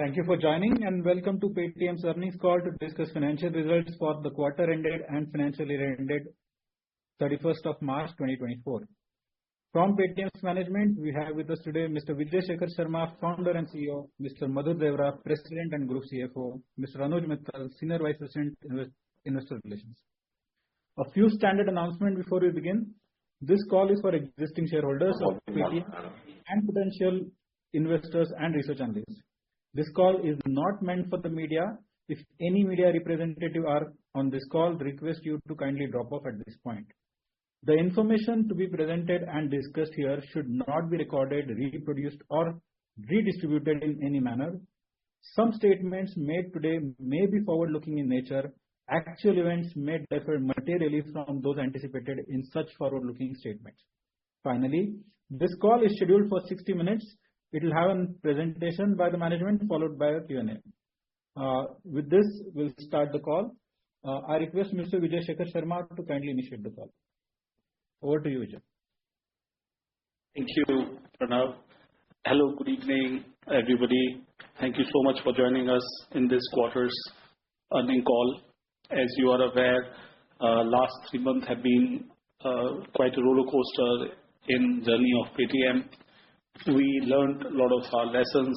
Thank you for joining and welcome to PAYTM's earnings call to discuss financial results for the quarter ended and financial year ended 31st of March 2024. From PAYTM's management, we have with us today Mr. Vijay Shekhar Sharma, Founder and CEO, Mr. Madhur Devra, President and Group CFO, Mr. Anuj Mittal, Senior Vice President, Investor Relations. A few standard announcements before we begin. This call is for existing shareholders of PAYTM and potential investors and research analysts. This call is not meant for the media. If any media representative are on this call, request you to kindly drop off at this point. The information to be presented and discussed here should not be recorded, reproduced, or redistributed in any manner. Some statements made today may be forward-looking in nature. Actual events may differ materially from those anticipated in such forward-looking statements. Finally, this call is scheduled for 60 minutes. It will have a presentation by the management followed by a Q&A. With this, we'll start the call. I request Mr. Vijay Shekhar Sharma to kindly initiate the call. Over to you, Vijay. Thank you, Pranav. Hello, good evening, everybody. Thank you so much for joining us in this quarter's earnings call. As you are aware, last 3 months have been quite a roller coaster in journey of PAYTM. We learned a lot of our lessons.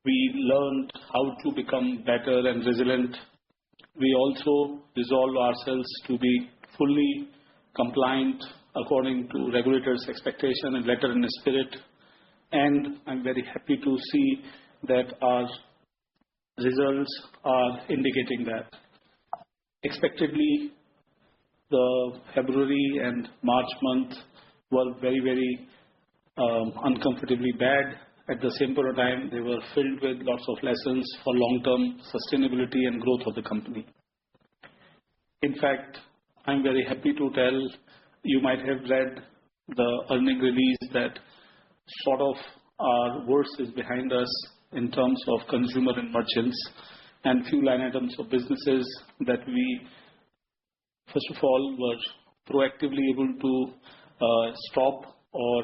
We learned how to become better and resilient. We also resolved ourselves to be fully compliant according to regulators' expectation and letter and spirit. And I'm very happy to see that our results are indicating that. Expectedly, the February and March month were very uncomfortably bad. At the same point of time, they were filled with lots of lessons for long-term sustainability and growth of the company. In fact, I'm very happy to tell you might have read the earning release that sort of our worst is behind us in terms of consumer and merchants and few line items of businesses that we, first of all, were proactively able to stop or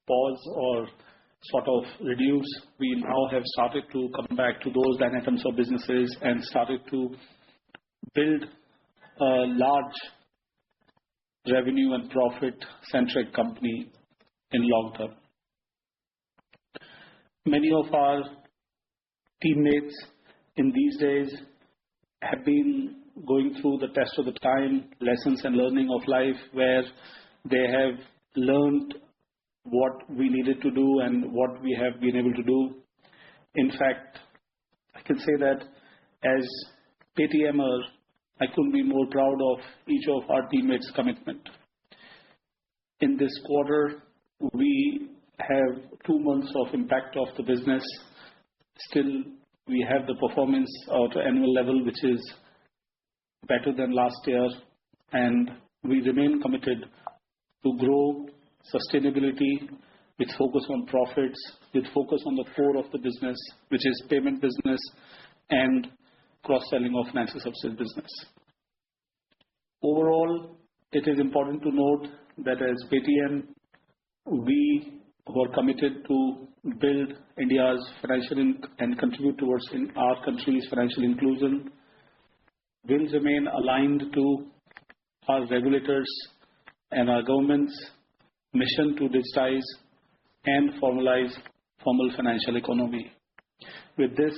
pause or sort of reduce. We now have started to come back to those line items of businesses and started to build a large revenue and profit-centric company in long term. Many of our teammates in these days have been going through the test of the time, lessons and learning of life, where they have learned what we needed to do and what we have been able to do. In fact, I can say that as PAYTMer, I couldn't be more proud of each of our teammates' commitment. In this quarter, we have 2 months of impact of the business. Still, we have the performance at annual level, which is better than last year, and we remain committed to grow sustainability with focus on profits, with focus on the core of the business, which is payment business and cross-selling of financial services business. Overall, it is important to note that as PAYTM, we were committed to build India's financial and contribute towards in our country's financial inclusion, will remain aligned to our regulators and our government's mission to digitize and formalize formal financial economy. With this,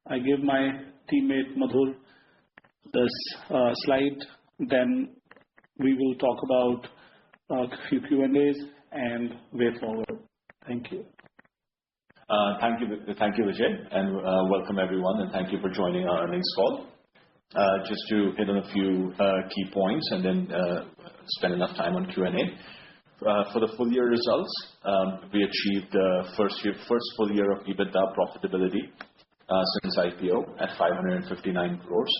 I give my teammate Madhur this slide. Then we will talk about a few Q&As and way forward. Thank you. Thank you, Vijay, and welcome everyone, and thank you for joining our earnings call. Just to hit on a few key points and then spend enough time on Q&A. For the full year results, we achieved the first full year of EBITDA profitability since IPO at 559 crores.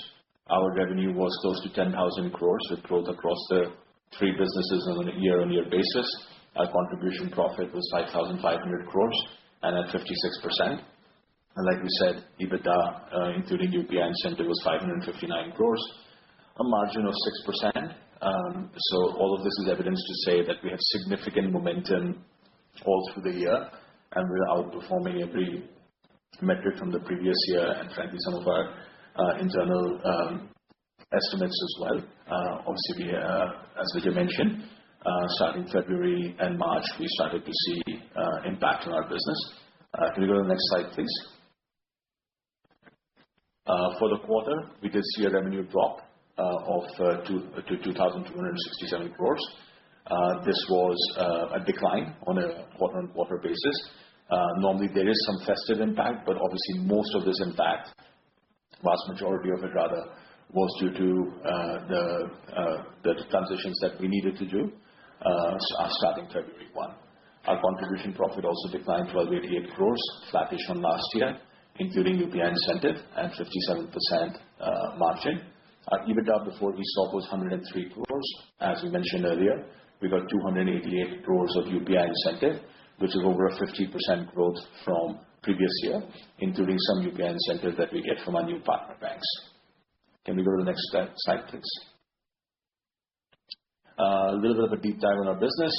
Our revenue was close to 10,000 crores with growth across the 3 businesses on a year-on-year basis. Our contribution profit was 5,500 crores and at 56%. And like we said, EBITDA, including UPI incentive, was 559 crores, a margin of 6%. So all of this is evidence to say that we have significant momentum all through the year, and we're outperforming every metric from the previous year and frankly some of our internal estimates as well. Obviously, as Vijay mentioned, starting February and March, we started to see impact on our business. Can we go to the next slide, please? For the quarter, we did see a revenue drop to 2,267 crores. This was a decline on a quarter-on-quarter basis. Normally, there is some festive impact, but obviously most of this impact, vast majority of it rather, was due to the transitions that we needed to do starting February 1. Our contribution profit also declined 1,288 crores, flattish on last year, including UPI incentive and 57% margin. Our EBITDA before ESOP was 103 crores. As we mentioned earlier, we got 288 crores of UPI incentive, which is over a 50% growth from previous year, including some UPI incentive that we get from our new partner banks. Can we go to the next slide, please? A little bit of a deep dive on our business.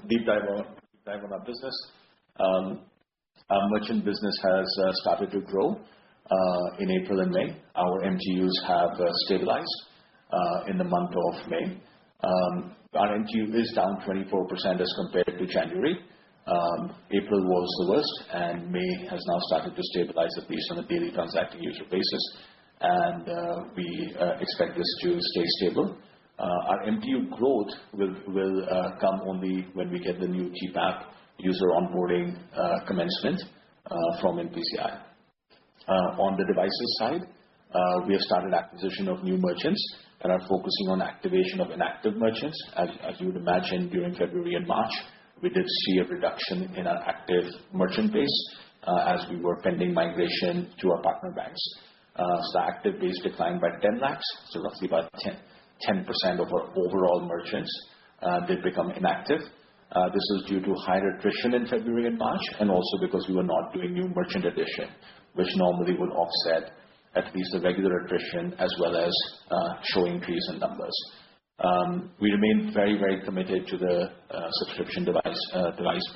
Deep dive on our business. Our merchant business has started to grow in April and May. Our MTUs have stabilized in the month of May. Our MTU is down 24% as compared to January. April was the worst, and May has now started to stabilize, at least on a daily transacting user basis, and we expect this to stay stable. Our MTU growth will come only when we get the new TPAP user onboarding commencement from NPCI. On the devices side, we have started acquisition of new merchants and are focusing on activation of inactive merchants. As you would imagine, during February and March, we did see a reduction in our active merchant base as we were pending migration to our partner banks. So the active base declined by 10 lakhs, so roughly about 10% of our overall merchants did become inactive. This was due to higher attrition in February and March, and also because we were not doing new merchant addition, which normally would offset at least the regular attrition as well as show increase in numbers. We remain very, very committed to the subscription device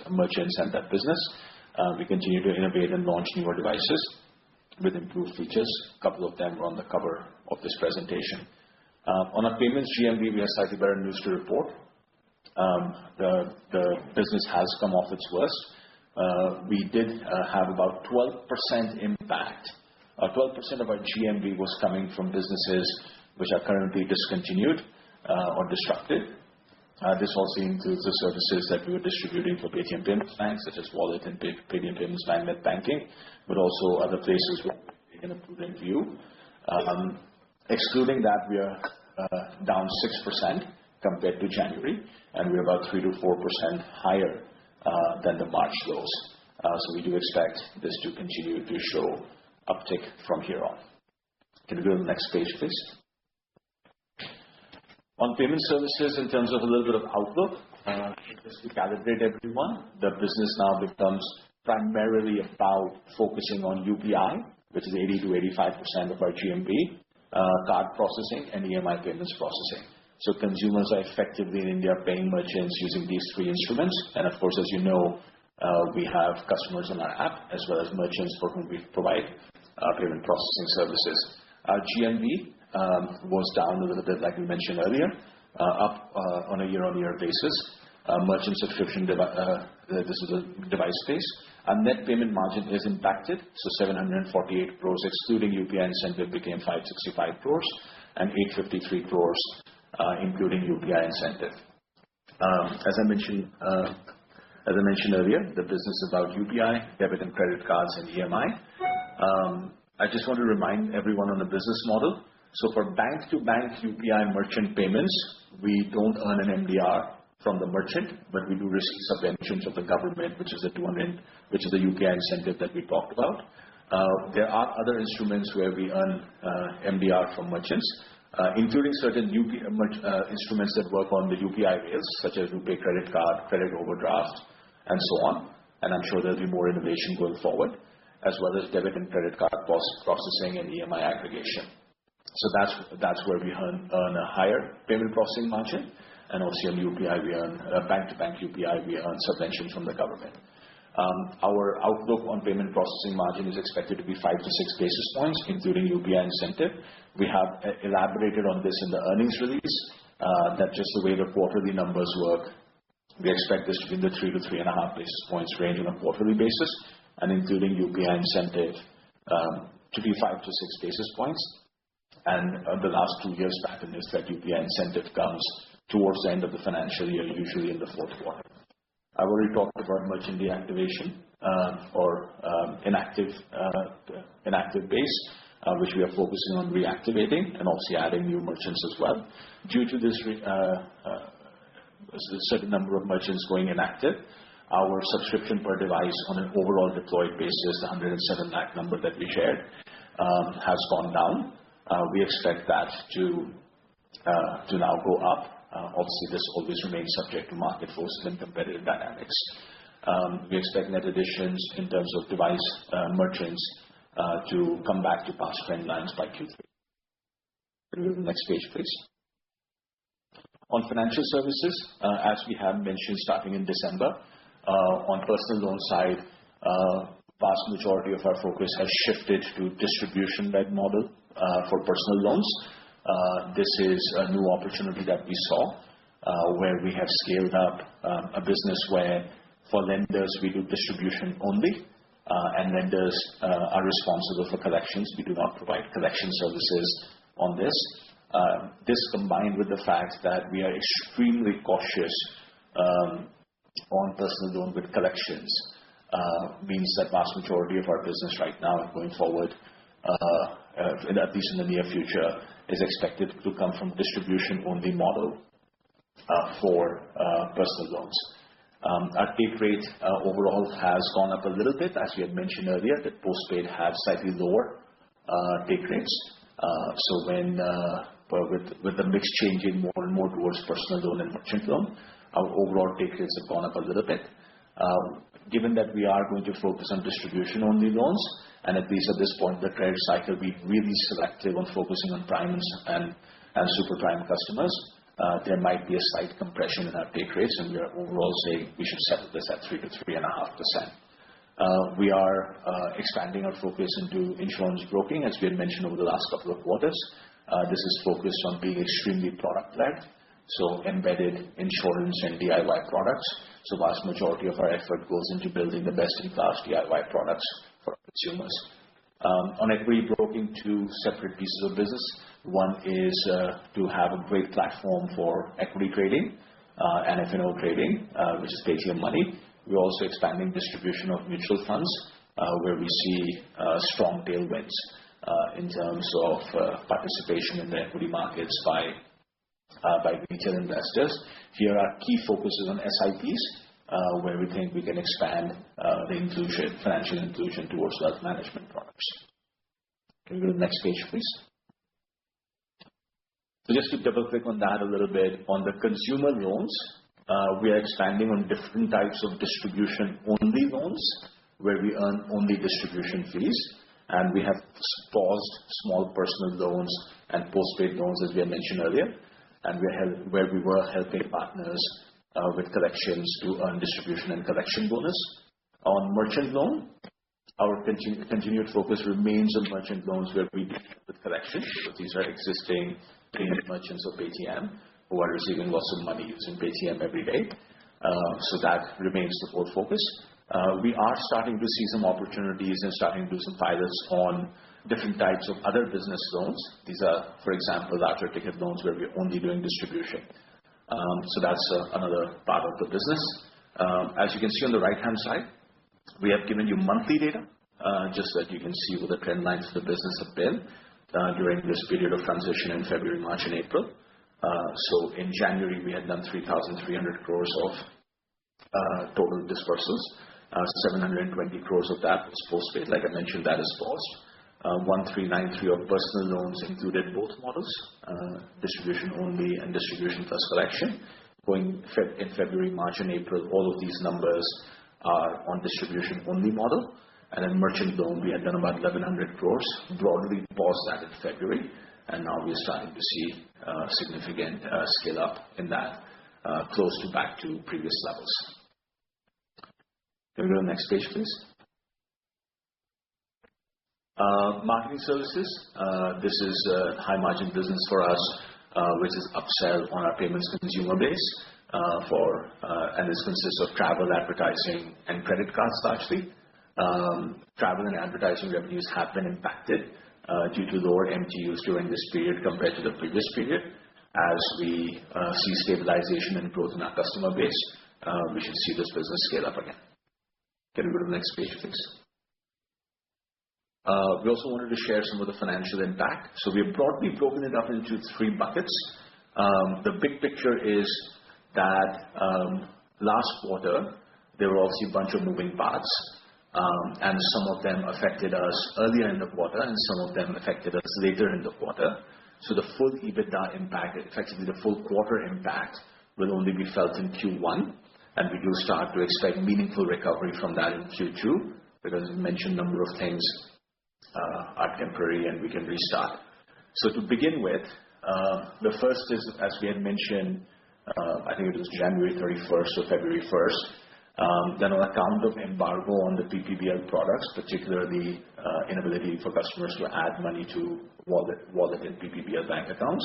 merchants and that business. We continue to innovate and launch newer devices with improved features. A couple of them are on the cover of this presentation. On our payments GMV, we have slightly better news to report. The business has come off its worst. We did have about 12% impact. 12% of our GMV was coming from businesses which are currently discontinued or disrupted. This also includes the services that we were distributing for Paytm Payments Bank, such as wallet and Paytm Payments Bank net banking, but also other places where we're taking a prudent view. Excluding that, we are down 6% compared to January, and we're about 3 to 4% higher than the March lows. So we do expect this to continue to show uptick from here on. Can we go to the next page, please? On payment services, in terms of a little bit of outlook, just to calibrate everyone, the business now becomes primarily about focusing on UPI, which is 80 to 85% of our GMV, card processing, and EMI payments processing. So consumers are effectively in India paying merchants using these three instruments. And of course, as you know, we have customers on our app as well as merchants for whom we provide payment processing services. Our GMV was down a little bit, like we mentioned earlier, up on a year-on-year basis. Merchant subscription, this is a device space. Our net payment margin is impacted, so 748 crores excluding UPI incentive became 565 crores and 853 crores including UPI incentive. As I mentioned earlier, the business is about UPI, debit and credit cards, and EMI. I just want to remind everyone on the business model. So for bank-to-bank UPI merchant payments, we don't earn an MDR from the merchant, but we do receive subventions of the government, which is the UPI incentive that we talked about. There are other instruments where we earn MDR from merchants, including certain instruments that work on the UPI rails, such as RuPay credit card, credit overdraft, and so on. And I'm sure there'll be more innovation going forward, as well as debit and credit card processing and EMI aggregation. So that's where we earn a higher payment processing margin. and also on UPI, we earn bank-to-bank UPI, we earn subvention from the government. Our outlook on payment processing margin is expected to be 5 to 6 basis points, including UPI incentive. We have elaborated on this in the earnings release, that just the way the quarterly numbers work, we expect this to be in the 3 to 3.5 basis points range on a quarterly basis, and including UPI incentive to be 5 to 6 basis points. And the last 2 years pattern is that UPI incentive comes towards the end of the financial year, usually in the fourth quarter. I've already talked about merchant deactivation or inactive base, which we are focusing on reactivating and also adding new merchants as well. Due to this a certain number of merchants going inactive, our subscription per device on an overall deployed basis, the 107 lakh number that we shared, has gone down. We expect that to now go up. Obviously, this always remains subject to market forces and competitive dynamics. We expect net additions in terms of device merchants to come back to past trend lines by Q3. Next page, please. On financial services, as we have mentioned starting in December, on personal loan side, vast majority of our focus has shifted to distribution-led model for personal loans. This is a new opportunity that we saw, where we have scaled up a business where for lenders we do distribution only, and lenders are responsible for collections. We do not provide collection services on this. This combined with the fact that we are extremely cautious on personal loan with collections means that vast majority of our business right now and going forward, at least in the near future, is expected to come from distribution-only model for personal loans. Our take rate overall has gone up a little bit, as we had mentioned earlier, that postpaid have slightly lower take rates. So when with the mix changing more and more towards personal loan and merchant loan, our overall take rates have gone up a little bit. Given that we are going to focus on distribution-only loans, and at least at this point in the credit cycle, be really selective on focusing on prime and super prime customers, there might be a slight compression in our take rates, and we are overall saying we should settle this at 3 to 3.5%. We are expanding our focus into insurance broking, as we had mentioned over the last couple of quarters. This is focused on being extremely product-led, so embedded insurance and DIY products. So vast majority of our effort goes into building the best-in-class DIY products for consumers. On equity broking, 2 separate pieces of business. One is to have a great platform for equity trading and F&O trading, which is PAYTM Money. We're also expanding distribution of mutual funds, where we see strong tailwinds in terms of participation in the equity markets by retail investors. Here our key focus is on SIPs, where we think we can expand the inclusion, financial inclusion towards wealth management products. Can we go to the next page, please? So just to double click on that a little bit, on the consumer loans, we are expanding on different types of distribution-only loans, where we earn only distribution fees, and we have paused small personal loans and postpaid loans, as we had mentioned earlier, and where we were helping partners with collections to earn distribution and collection bonus. On merchant loan, our continued focus remains on merchant loans where we deal with collections, because these are existing payment merchants of PAYTM who are receiving lots of money using PAYTM every day. So that remains the core focus. We are starting to see some opportunities and starting to do some pilots on different types of other business loans. These are, for example, larger ticket loans where we're only doing distribution. So that's another part of the business. As you can see on the right-hand side, we have given you monthly data, just so that you can see what the trend lines of the business have been during this period of transition in February, March, and April. So in January, we had done 3,300 crores of total dispersals. 720 crores of that was postpaid. Like I mentioned, that is paused. 1393 of personal loans included both models, distribution only and distribution plus collection. Going in February, March, and April, all of these numbers are on distribution only model. And in merchant loan, we had done about 1100 crores, broadly paused that in February. and now we're starting to see significant scale up in that, close to back to previous levels. Can we go to the next page, please? Marketing services. This is a high margin business for us, which is upsell on our payments consumer base, and this consists of travel, advertising, and credit cards largely. Travel and advertising revenues have been impacted due to lower MTUs during this period compared to the previous period. As we see stabilization and growth in our customer base, we should see this business scale up again. Can we go to the next page, please? We also wanted to share some of the financial impact. So we have broadly broken it up into 3 buckets. The big picture is that last quarter, there were obviously a bunch of moving parts, and some of them affected us earlier in the quarter, and some of them affected us later in the quarter. So the full EBITDA impact, effectively the full quarter impact, will only be felt in Q1, and we do start to expect meaningful recovery from that in Q2, because we mentioned a number of things are temporary and we can restart. So to begin with, the first is, as we had mentioned, I think it was January 31st or February 1st, then on account of embargo on the PPBL products, particularly inability for customers to add money to wallet and PPBL bank accounts,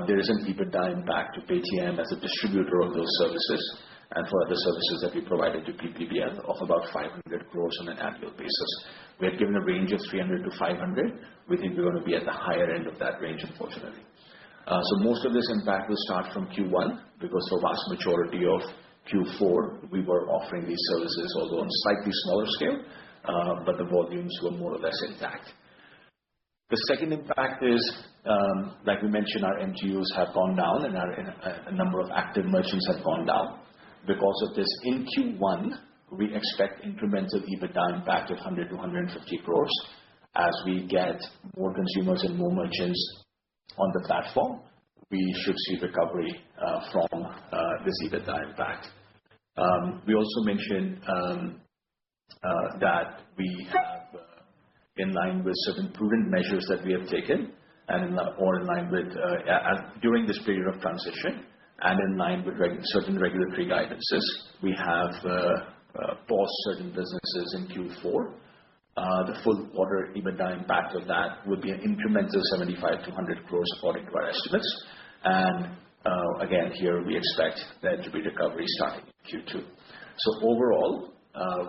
there is an EBITDA impact to PAYTM as a distributor of those services and for other services that we provided to PPBL of about 500 crores on an annual basis. We had given a range of 300 to 500. We think we're going to be at the higher end of that range, unfortunately. So most of this impact will start from Q1, because for vast majority of Q4, we were offering these services, although on slightly smaller scale, but the volumes were more or less intact. The second impact is, like we mentioned, our MTUs have gone down and a number of active merchants have gone down. Because of this, in Q1, we expect incremental EBITDA impact of 100 to 150 crores. As we get more consumers and more merchants on the platform, we should see recovery from this EBITDA impact. We also mentioned that we have, in line with certain prudent measures that we have taken, and in line with during this period of transition, and in line with certain regulatory guidances, we have paused certain businesses in Q4. The full quarter EBITDA impact of that would be an incremental 75 to 100 crores according to our estimates. And again, here we expect there to be recovery starting in Q2. So overall,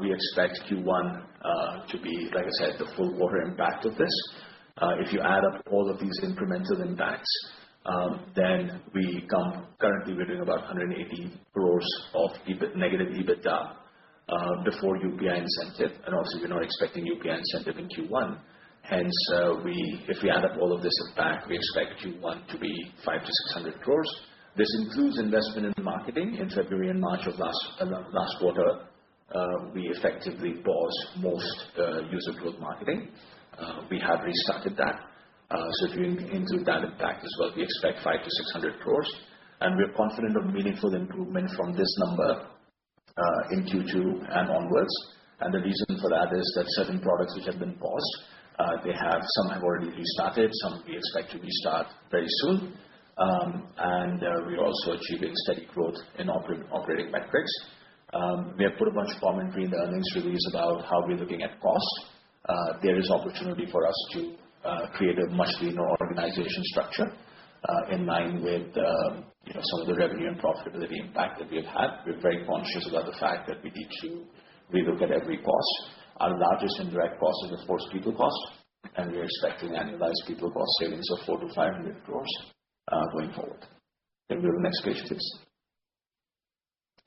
we expect Q1 to be, like I said, the full quarter impact of this. If you add up all of these incremental impacts, then currently we're doing about 180 crores of negative EBITDA before UPI incentive, and also we're not expecting UPI incentive in Q1. Hence, if we add up all of this impact, we expect Q1 to be 500 to 600 crores. This includes investment in marketing. In February and March of last quarter, we effectively paused most user growth marketing. We have restarted that. So if you include that impact as well, we expect 500 to 600 crores. And we're confident of meaningful improvement from this number in Q2 and onwards. And the reason for that is that certain products which have been paused, some have already restarted, some we expect to restart very soon. And we're also achieving steady growth in operating metrics. We have put a bunch of commentary in the earnings release about how we're looking at cost. There is opportunity for us to create a much leaner organization structure in line with some of the revenue and profitability impact that we have had. We're very conscious about the fact that we need to relook at every cost. Our largest indirect cost is, of course, people cost, and we're expecting annualized people cost savings of 400 to 500 crores going forward. Can we go to the next page, please?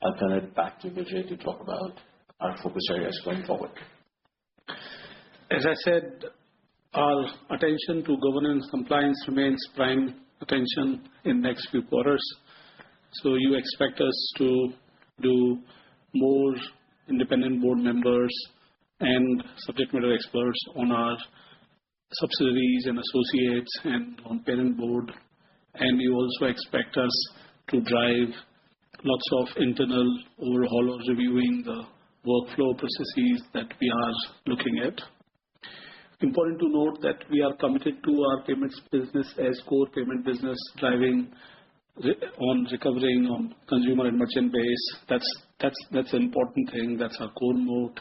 I'll turn it back to Vijay to talk about our focus areas going forward. As I said, our attention to governance compliance remains prime attention in next few quarters. So you expect us to do more independent board members and subject matter experts on our subsidiaries and associates and on parent board. And you also expect us to drive lots of internal overhaul or reviewing the workflow processes that we are looking at. Important to note that we are committed to our payments business as core payment business, driving on recovering on consumer and merchant base. That's an important thing. That's our core mode.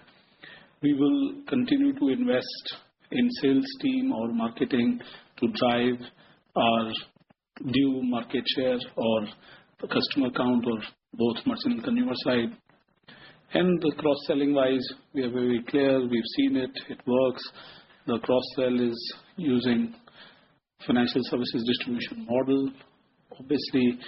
We will continue to invest in sales team or marketing to drive our due market share or the customer count or both merchant and consumer side. And the cross-selling wise, we are very clear. We've seen it. It works. The cross-sell is using financial services distribution model. Obviously,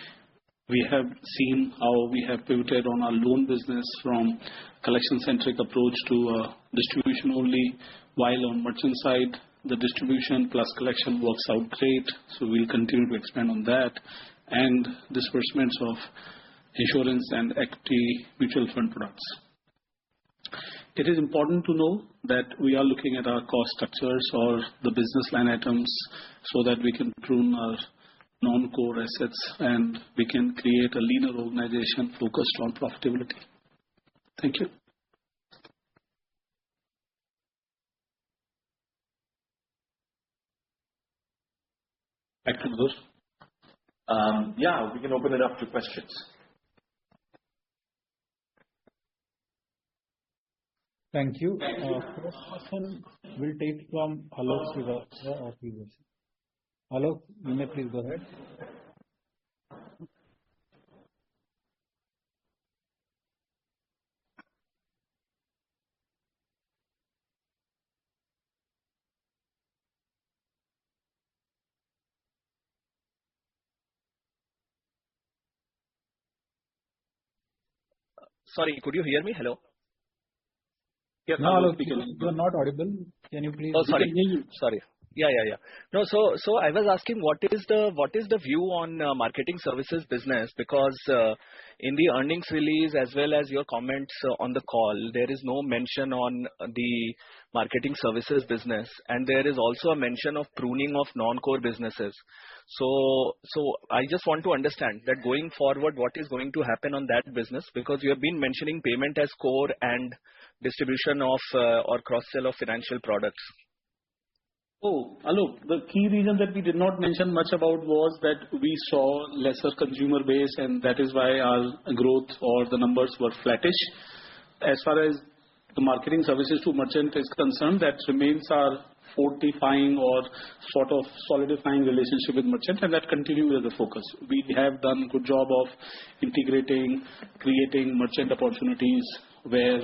we have seen how we have pivoted on our loan business from collection-centric approach to distribution only, while on merchant side, the distribution plus collection works out great. So we'll continue to expand on that, and disbursements of insurance and equity mutual fund products. It is important to know that we are looking at our cost structures or the business line items so that we can prune our non-core assets and we can create a leaner organization focused on profitability. Thank you. Back to those. Yeah, we can open it up to questions. Thank you. First question we'll take from Alok Srivastava of UBS. Alok, you may please go ahead. Sorry, could you hear me? Hello? Yes, no, Alok, you are not audible. Can you please? Oh, sorry. Sorry. Yeah. No, so I was asking what is the view on marketing services business, because in the earnings release as well as your comments on the call, there is no mention on the marketing services business, and there is also a mention of pruning of non-core businesses. So I just want to understand that going forward, what is going to happen on that business, because you have been mentioning payment as core and distribution of or cross-sell of financial products. Oh, Alok, the key reason that we did not mention much about was that we saw lesser consumer base, and that is why our growth or the numbers were flattish. As far as the marketing services to merchant is concerned, that remains our fortifying or sort of solidifying relationship with merchant, and that continues as a focus. We have done a good job of integrating, creating merchant opportunities where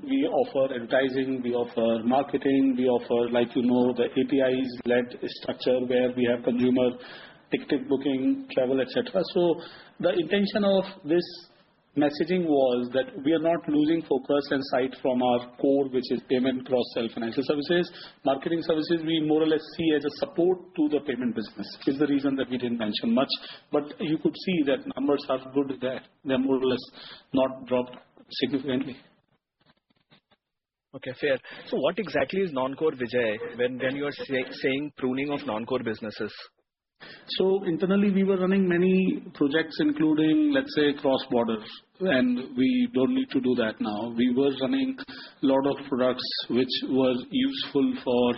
we offer advertising, we offer marketing, we offer, the APIs-led structure where we have consumer ticket booking, travel, etc. So the intention of this messaging was that we are not losing focus and sight from our core, which is payment, cross-sell, financial services. Marketing services, we more or less see as a support to the payment business, is the reason that we didn't mention much. But you could see that numbers are good there. They're more or less not dropped significantly. Okay, fair. So what exactly is non-core, Vijay, when you are saying pruning of non-core businesses? So internally, we were running many projects, including, let's say, cross-border, and we don't need to do that now. We were running a lot of products which were useful for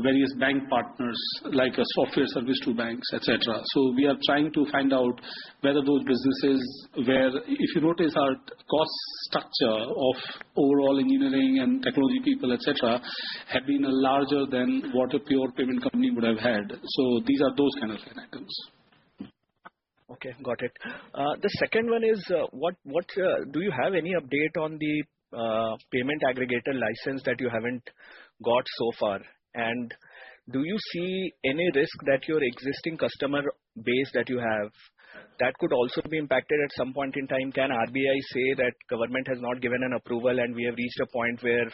various bank partners, like a software service to banks, etc. So we are trying to find out whether those businesses where, if you notice, our cost structure of overall engineering and technology people, etc., have been larger than what a pure payment company would have had. So these are those kind of items. Okay, got it. The second one is, what do you have any update on the payment aggregator license that you haven't got so far? And do you see any risk that your existing customer base that you have, that could also be impacted at some point in time? Can RBI say that government has not given an approval and we have reached a point where,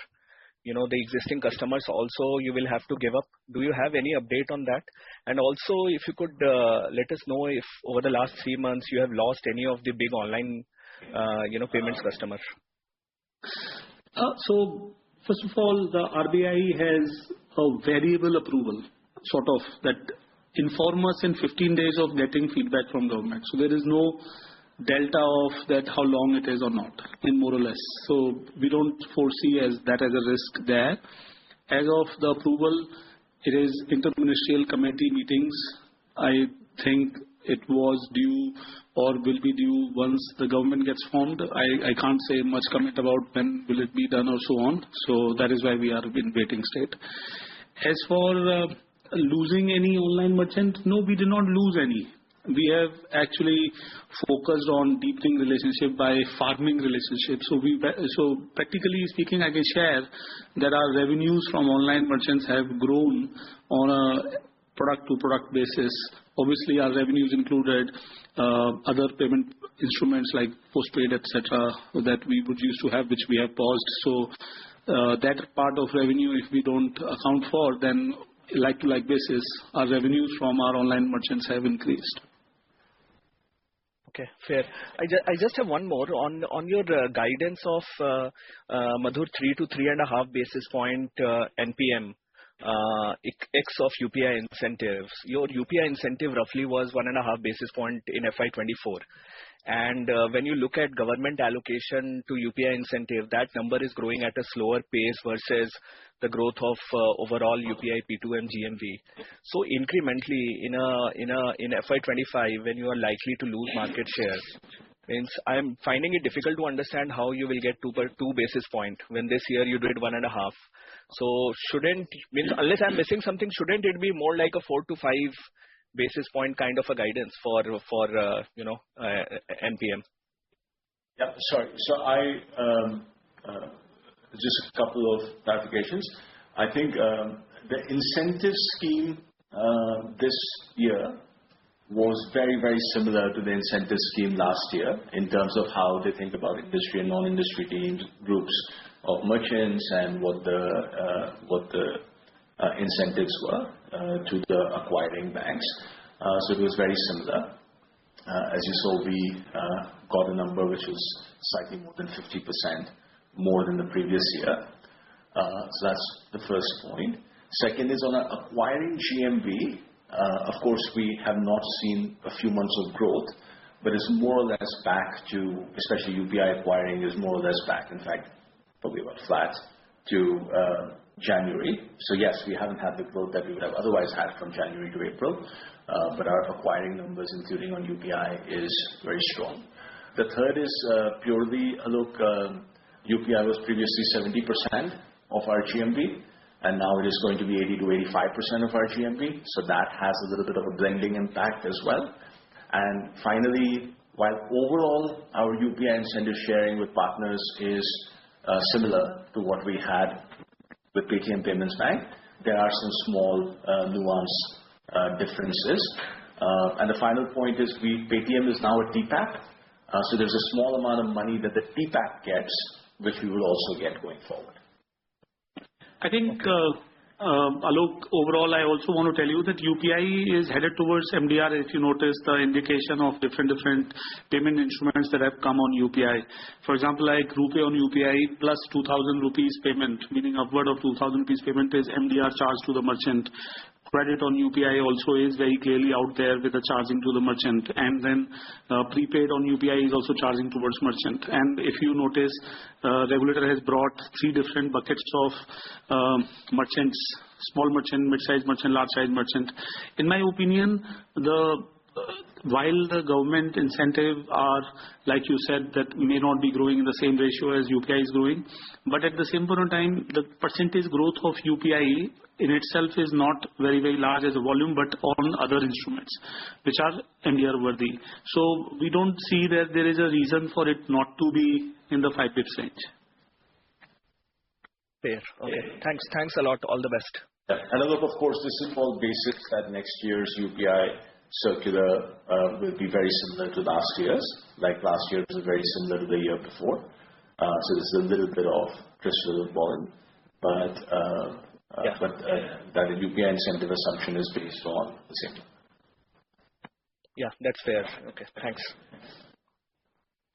the existing customers also you will have to give up? Do you have any update on that? And also, if you could let us know if over the last 3 months you have lost any of the big online, payments customers. So first of all, the RBI has a variable approval, sort of, that inform us in 15 days of getting feedback from government. So there is no delta of that how long it is or not, in more or less. So we don't foresee that as a risk there. As of the approval, it is interministerial committee meetings. I think it was due or will be due once the government gets formed. I can't say much comment about when will it be done or so on. So that is why we are in waiting state. As for losing any online merchant, no, we did not lose any. We have actually focused on deepening relationship by farming relationships. So practically speaking, I can share that our revenues from online merchants have grown on a product to product basis. Obviously, our revenues included other payment instruments like postpaid, etc., that we would used to have, which we have paused. So that part of revenue, if we don't account for, then like-to-like basis, our revenues from our online merchants have increased. Okay, fair. I just have one more on your guidance of Madhur 3 to 3.5 basis point NPM X of UPI incentives. Your UPI incentive roughly was 1.5 basis point in FY24. And when you look at government allocation to UPI incentive, that number is growing at a slower pace versus the growth of overall UPI P2M GMV. So incrementally in FY25, when you are likely to lose market share, means I'm finding it difficult to understand how you will get 2 basis point when this year you did 1.5. So unless I'm missing something, shouldn't it be more like a 4 to 5 basis point kind of a guidance for NPM? Yeah, sorry. So just a couple of clarifications. I think the incentive scheme this year was very, very similar to the incentive scheme last year in terms of how they think about industry and non-industry teams, groups of merchants, and what the incentives were to the acquiring banks. So it was very similar. As you saw, we got a number which was slightly more than 50% more than the previous year. So that's the first point. Second is on acquiring GMV. Of course, we have not seen a few months of growth, but it's more or less back to, especially UPI acquiring is more or less back, in fact, probably about flat to January. So yes, we haven't had the growth that we would have otherwise had from January to April, but our acquiring numbers, including on UPI, is very strong. The third is purely, look, UPI was previously 70% of our GMV, and now it is going to be 80 to 85% of our GMV. So that has a little bit of a blending impact as well. And finally, while overall our UPI incentive sharing with partners is similar to what we had with Paytm Payments Bank, there are some small nuance differences. And the final point is Paytm is now a TPAP. So there's a small amount of money that the TPAP gets, which we will also get going forward. I think, Alok, overall, I also want to tell you that UPI is headed towards MDR. If you notice the indication of different payment instruments that have come on UPI. For example, like RuPay on UPI plus 2,000 rupees payment, meaning upward of 2,000 rupees payment is MDR charged to the merchant. Credit on UPI also is very clearly out there with the charging to the merchant, and then prepaid on UPI is also charging towards merchant. And if you notice, regulator has brought 3 different buckets of merchants: small merchant, mid-sized merchant, large-sized merchant. In my opinion, while the government incentive are, like you said, that may not be growing in the same ratio as UPI is growing, but at the same point of time, the percentage growth of UPI in itself is not very, very large as a volume, but on other instruments, which are MDR worthy. So we don't see that there is a reason for it not to be in the 5 pips range. Fair. Okay. Thanks a lot. All the best. Yeah. And look, of course, this is all basics that next year's UPI circular will be very similar to last year's. Like last year was very similar to the year before. So there's a little bit of crystal ball, but that UPI incentive assumption is based on the same. Yeah, that's fair. Okay, thanks.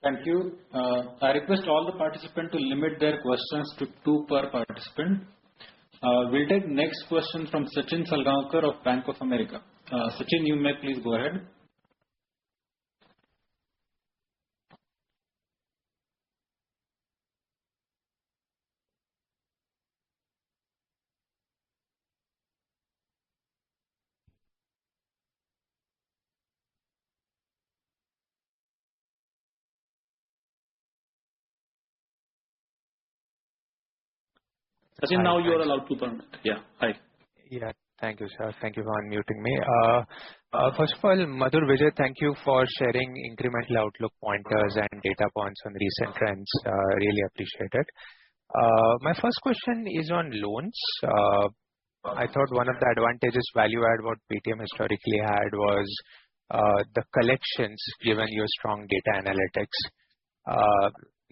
Thank you. I request all the participants to limit their questions to 2 per participant. We'll take next question from Sachin Salgaonkar of Bank of America. Sachin, you may please go ahead. Sachin, now you are allowed to permit. Yeah. Hi. Yeah. Thank you, sir. Thank you for unmuting me. First of all, Madhur, Vijay, thank you for sharing incremental outlook pointers and data points on recent trends. Really appreciate it. My first question is on loans. I thought one of the advantages value add what Paytm historically had was the collections given your strong data analytics.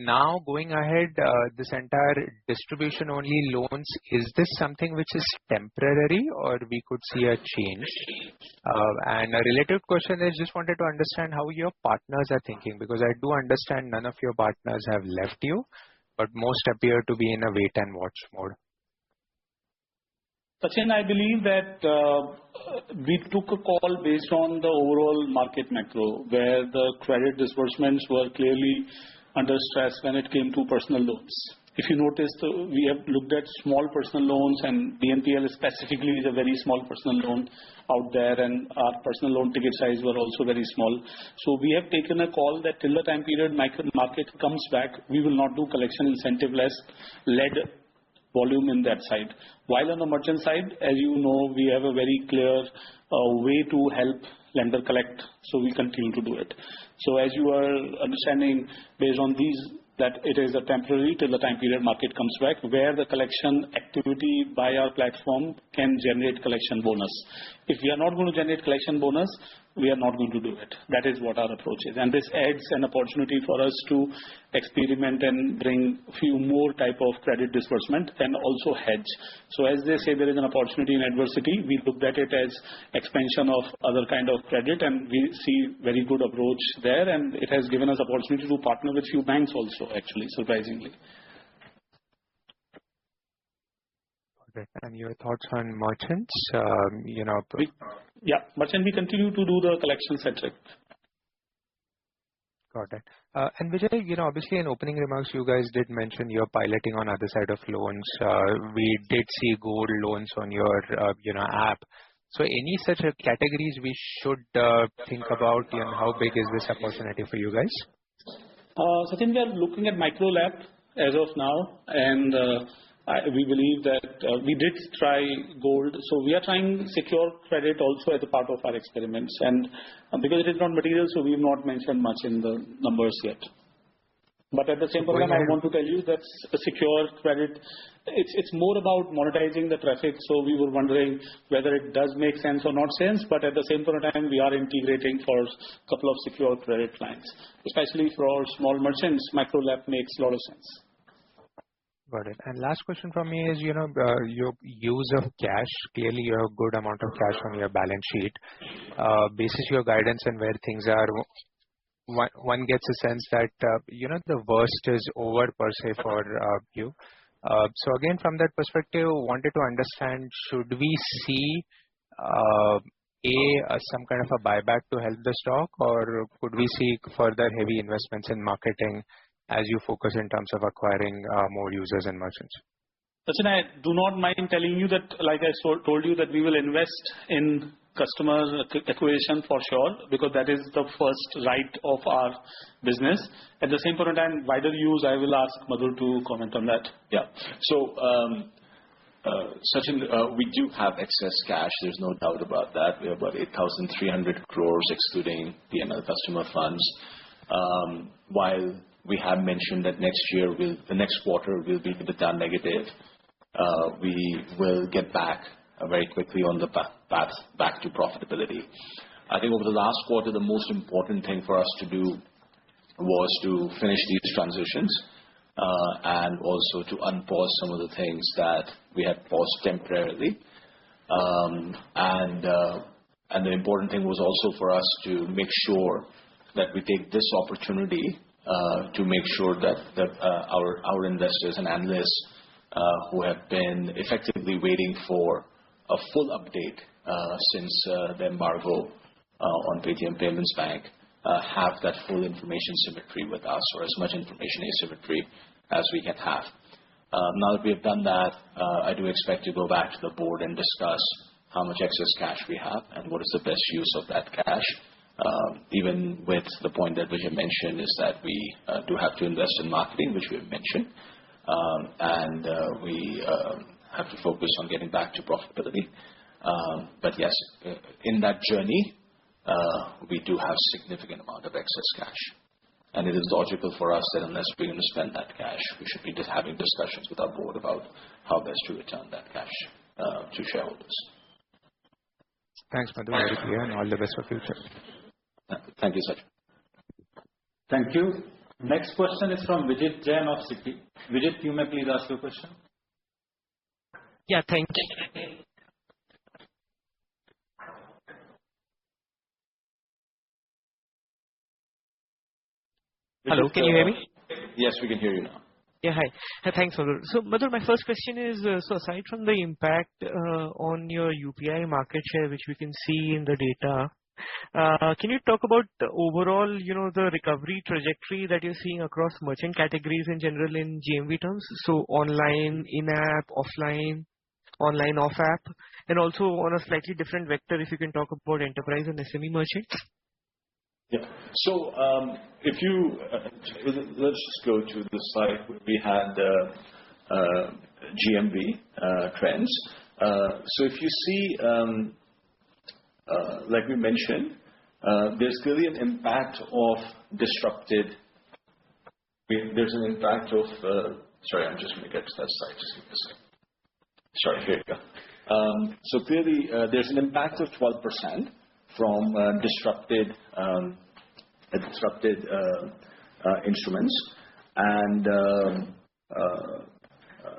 Now going ahead, this entire distribution only loans, is this something which is temporary or we could see a change? And a related question is just wanted to understand how your partners are thinking, because I do understand none of your partners have left you, but most appear to be in a wait and watch mode. Sachin, I believe that we took a call based on the overall market macro, where the credit disbursements were clearly under stress when it came to personal loans. If you notice, we have looked at small personal loans, and BNPL specifically is a very small personal loan out there, and our personal loan ticket size were also very small. So we have taken a call that till the time period market comes back, we will not do collection incentive-less led volume in that side. While on the merchant side, as you know, we have a very clear way to help lender collect, so we continue to do it. So as you are understanding, based on these, that it is a temporary till the time period market comes back, where the collection activity by our platform can generate collection bonus. If we are not going to generate collection bonus, we are not going to do it. That is what our approach is. And this adds an opportunity for us to experiment and bring a few more type of credit disbursement and also hedge. So as they say, there is an opportunity in adversity. We looked at it as expansion of other kind of credit, and we see very good approach there. And it has given us opportunity to partner with few banks also, actually, surprisingly. And your thoughts on merchants? Merchant, we continue to do the collection centric. Got it. And Vijay, obviously in opening remarks, you guys did mention you're piloting on other side of loans. We did see gold loans on your, app. So any such categories we should think about, how big is this opportunity for you guys? Sachin, we are looking at micro lab as of now, and we believe that we did try gold. So we are trying secure credit also as a part of our experiments. And because it is not material, so we have not mentioned much in the numbers yet. But at the same time, I want to tell you that a secure credit, it's more about monetizing the traffic. So we were wondering whether it does make sense or not sense. But at the same time, we are integrating for a couple of secure credit clients, especially for our small merchants. Micro lab makes a lot of sense. Got it. And last question from me is, your use of cash. Clearly, you have a good amount of cash on your balance sheet. Basis your guidance and where things are, one gets a sense that, the worst is over per se for you. So again, from that perspective, wanted to understand, should we see some kind of a buyback to help the stock, or could we see further heavy investments in marketing as you focus in terms of acquiring more users and merchants? Sachin, I do not mind telling you that, like I told you, that we will invest in customer acquisition for sure, because that is the first right of our business. At the same point in time, wider use, I will ask Madhur to comment on that. Yeah. So, Sachin, we do have excess cash. There's no doubt about that. We have about 8,300 crores excluding PNL customer funds. While we have mentioned that the next quarter will be EBITDA negative, we will get back very quickly on the path back to profitability. I think over the last quarter, the most important thing for us to do was to finish these transitions and also to unpause some of the things that we had paused temporarily. And the important thing was also for us to make sure that we take this opportunity to make sure that our investors and analysts who have been effectively waiting for a full update since the embargo on Paytm Payments Bank have that full information symmetry with us, or as much information asymmetry as we can have. Now that we have done that, I do expect to go back to the board and discuss how much excess cash we have and what is the best use of that cash. Even with the point that Vijay mentioned is that we do have to invest in marketing, which we have mentioned. and we have to focus on getting back to profitability. But yes, in that journey, we do have significant amount of excess cash. And it is logical for us that unless we're going to spend that cash, we should be just having discussions with our board about how best to return that cash to shareholders. Thanks, Madhu. Very clear, and all the best for future. Thank you, Sachin. Thank you. Next question is from Vijit Jain of Citi. Vijit, you may please ask your question. Yeah, thank you. Hello, can you hear me? Yes, we can hear you now. Yeah, hi. Thanks, Madhur. So, Madhur, my first question is, so aside from the impact on your UPI market share, which we can see in the data, can you talk about the overall, the recovery trajectory that you're seeing across merchant categories in general in GMV terms? So online, in-app, offline, online, off-app, and also on a slightly different vector, if you can talk about enterprise and SME merchants. Yeah. So if you let's just go to the slide where we had GMV trends. So if you see, like we mentioned, there's clearly an impact of disrupted. There's an impact of. Sorry, I'm just going to get to that slide. Just give me a second. Sorry, here you go. So clearly, there's an impact of 12%. From disrupted instruments, and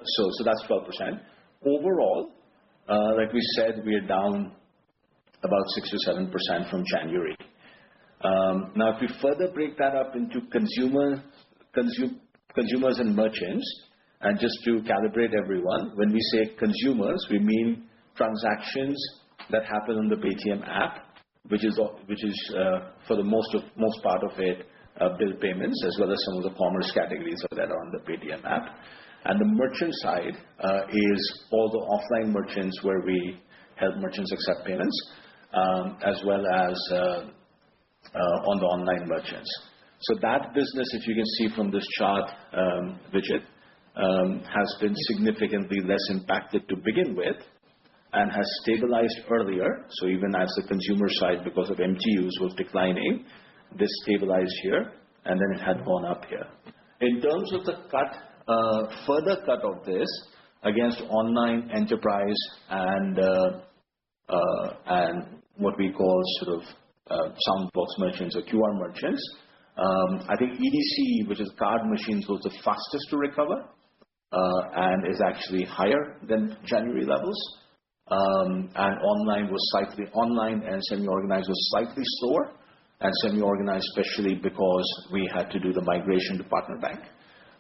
so that's 12%. Overall, like we said, we are down about 6 to 7% from January. Now, if we further break that up into consumers and merchants, and just to calibrate everyone, when we say consumers, we mean transactions that happen on the PAYTM app, which is for the most part of it bill payments, as well as some of the commerce categories that are on the PAYTM app. And the merchant side is all the offline merchants where we help merchants accept payments, as well as on the online merchants. So that business, if you can see from this chart, Vijit, has been significantly less impacted to begin with, and has stabilized earlier. So even as the consumer side, because of MTUs, was declining, this stabilized here, and then it had gone up here. In terms of the further cut of this against online enterprise and what we call sort of soundbox merchants or QR merchants, I think EDC, which is card machines, was the fastest to recover and is actually higher than January levels. And online and semi-organized was slightly slower, and semi-organized especially because we had to do the migration to partner bank.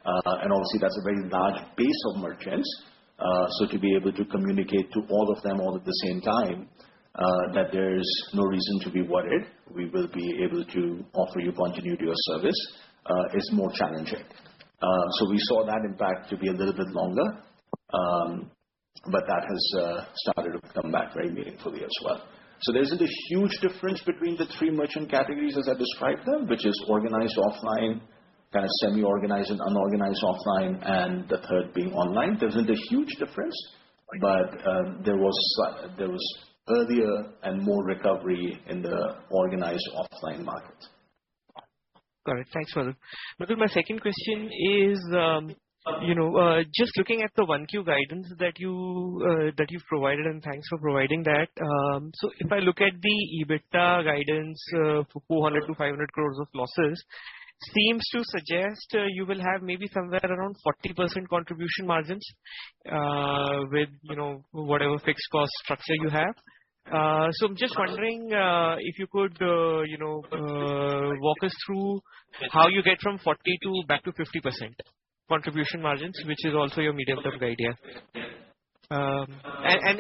And obviously that's a very large base of merchants. So to be able to communicate to all of them all at the same time that there's no reason to be worried, we will be able to offer you continuity of service is more challenging. So we saw that impact to be a little bit longer. But that has started to come back very meaningfully as well. So there isn't a huge difference between the three merchant categories as I described them, which is organized offline, kind of semi-organized and unorganized offline, and the third being online. There isn't a huge difference, but there was earlier and more recovery in the organized offline market. Got it. Thanks, Madhu. Madhu, my second question is, just looking at the 1Q guidance that you've provided, and thanks for providing that. So if I look at the EBITDA guidance for 400 to 500 crores of losses, seems to suggest you will have maybe somewhere around 40% contribution margins with whatever fixed cost structure you have. So I'm just wondering if you could walk us through how you get from 40 to back to 50% contribution margins, which is also your medium-term guide here. And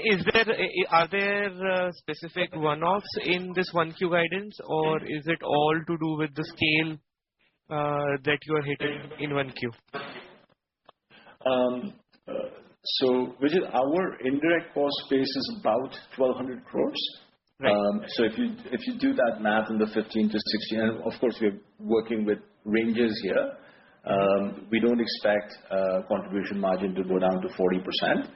are there specific one-offs in this 1Q guidance, or is it all to do with the scale that you are hitting in 1Q? So, Vijay, our indirect cost base is about 1,200 crores. Right. So if you do that math in the 15 to 16, and of course we're working with ranges here. We don't expect contribution margin to go down to 40%.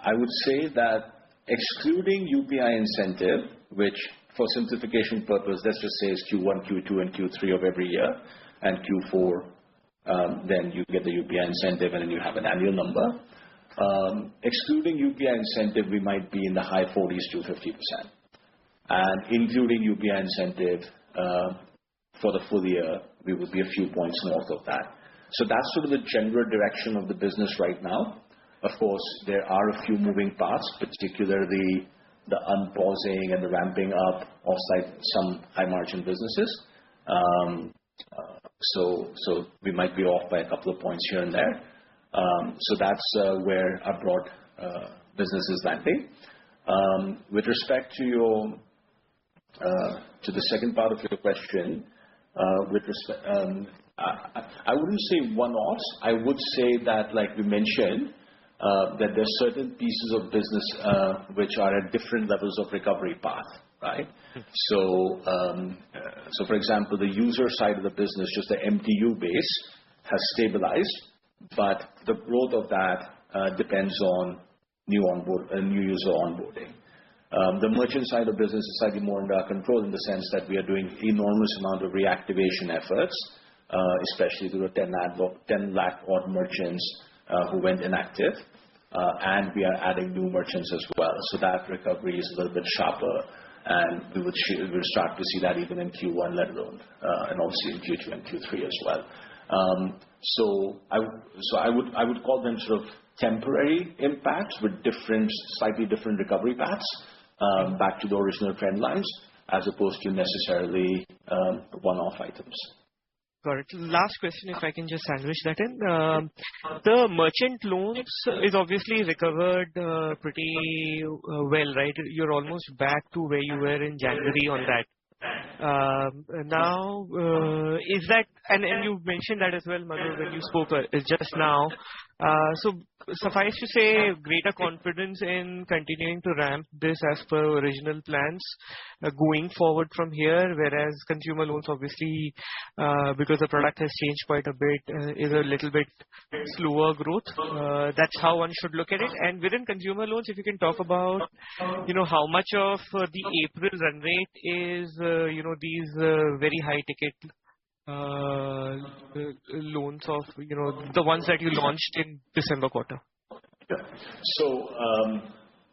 I would say that excluding UPI incentive, which for simplification purpose, let's just say is Q1, Q2, and Q3 of every year, and Q4, then you get the UPI incentive and then you have an annual number. Excluding UPI incentive, we might be in the high 40s to 50%. And including UPI incentive, for the full year, we would be a few points north of that. So that's sort of the general direction of the business right now. Of course, there are a few moving parts, particularly the unpausing and the ramping up of some high-margin businesses. So we might be off by a couple of points here and there. So that's where our broad business is landing. With respect to the second part of your question, I wouldn't say one-offs. I would say that, like we mentioned, that there are certain pieces of business which are at different levels of recovery path, right? So for example, the user side of the business, just the MTU base, has stabilized, but the growth of that depends on new user onboarding. The merchant side of business is slightly more under our control in the sense that we are doing enormous amount of reactivation efforts, especially to the 10 lakh odd merchants who went inactive, and we are adding new merchants as well. So that recovery is a little bit sharper, and we will start to see that even in Q1, let alone, and obviously in Q2 and Q3 as well. So I would call them sort of temporary impacts with slightly different recovery paths back to the original trend lines, as opposed to necessarily one-off items. Got it. Last question, if I can just sandwich that in. The merchant loans is obviously recovered pretty well, right? You're almost back to where you were in January on that. Now, is that, and you mentioned that as well, Madhur, when you spoke just now. So suffice to say, greater confidence in continuing to ramp this as per original plans going forward from here, whereas consumer loans, obviously, because the product has changed quite a bit, is a little bit slower growth. That's how one should look at it. And within consumer loans, if you can talk about, how much of the April run rate is, these very high ticket loans of, the ones that you launched in December quarter. Yeah. So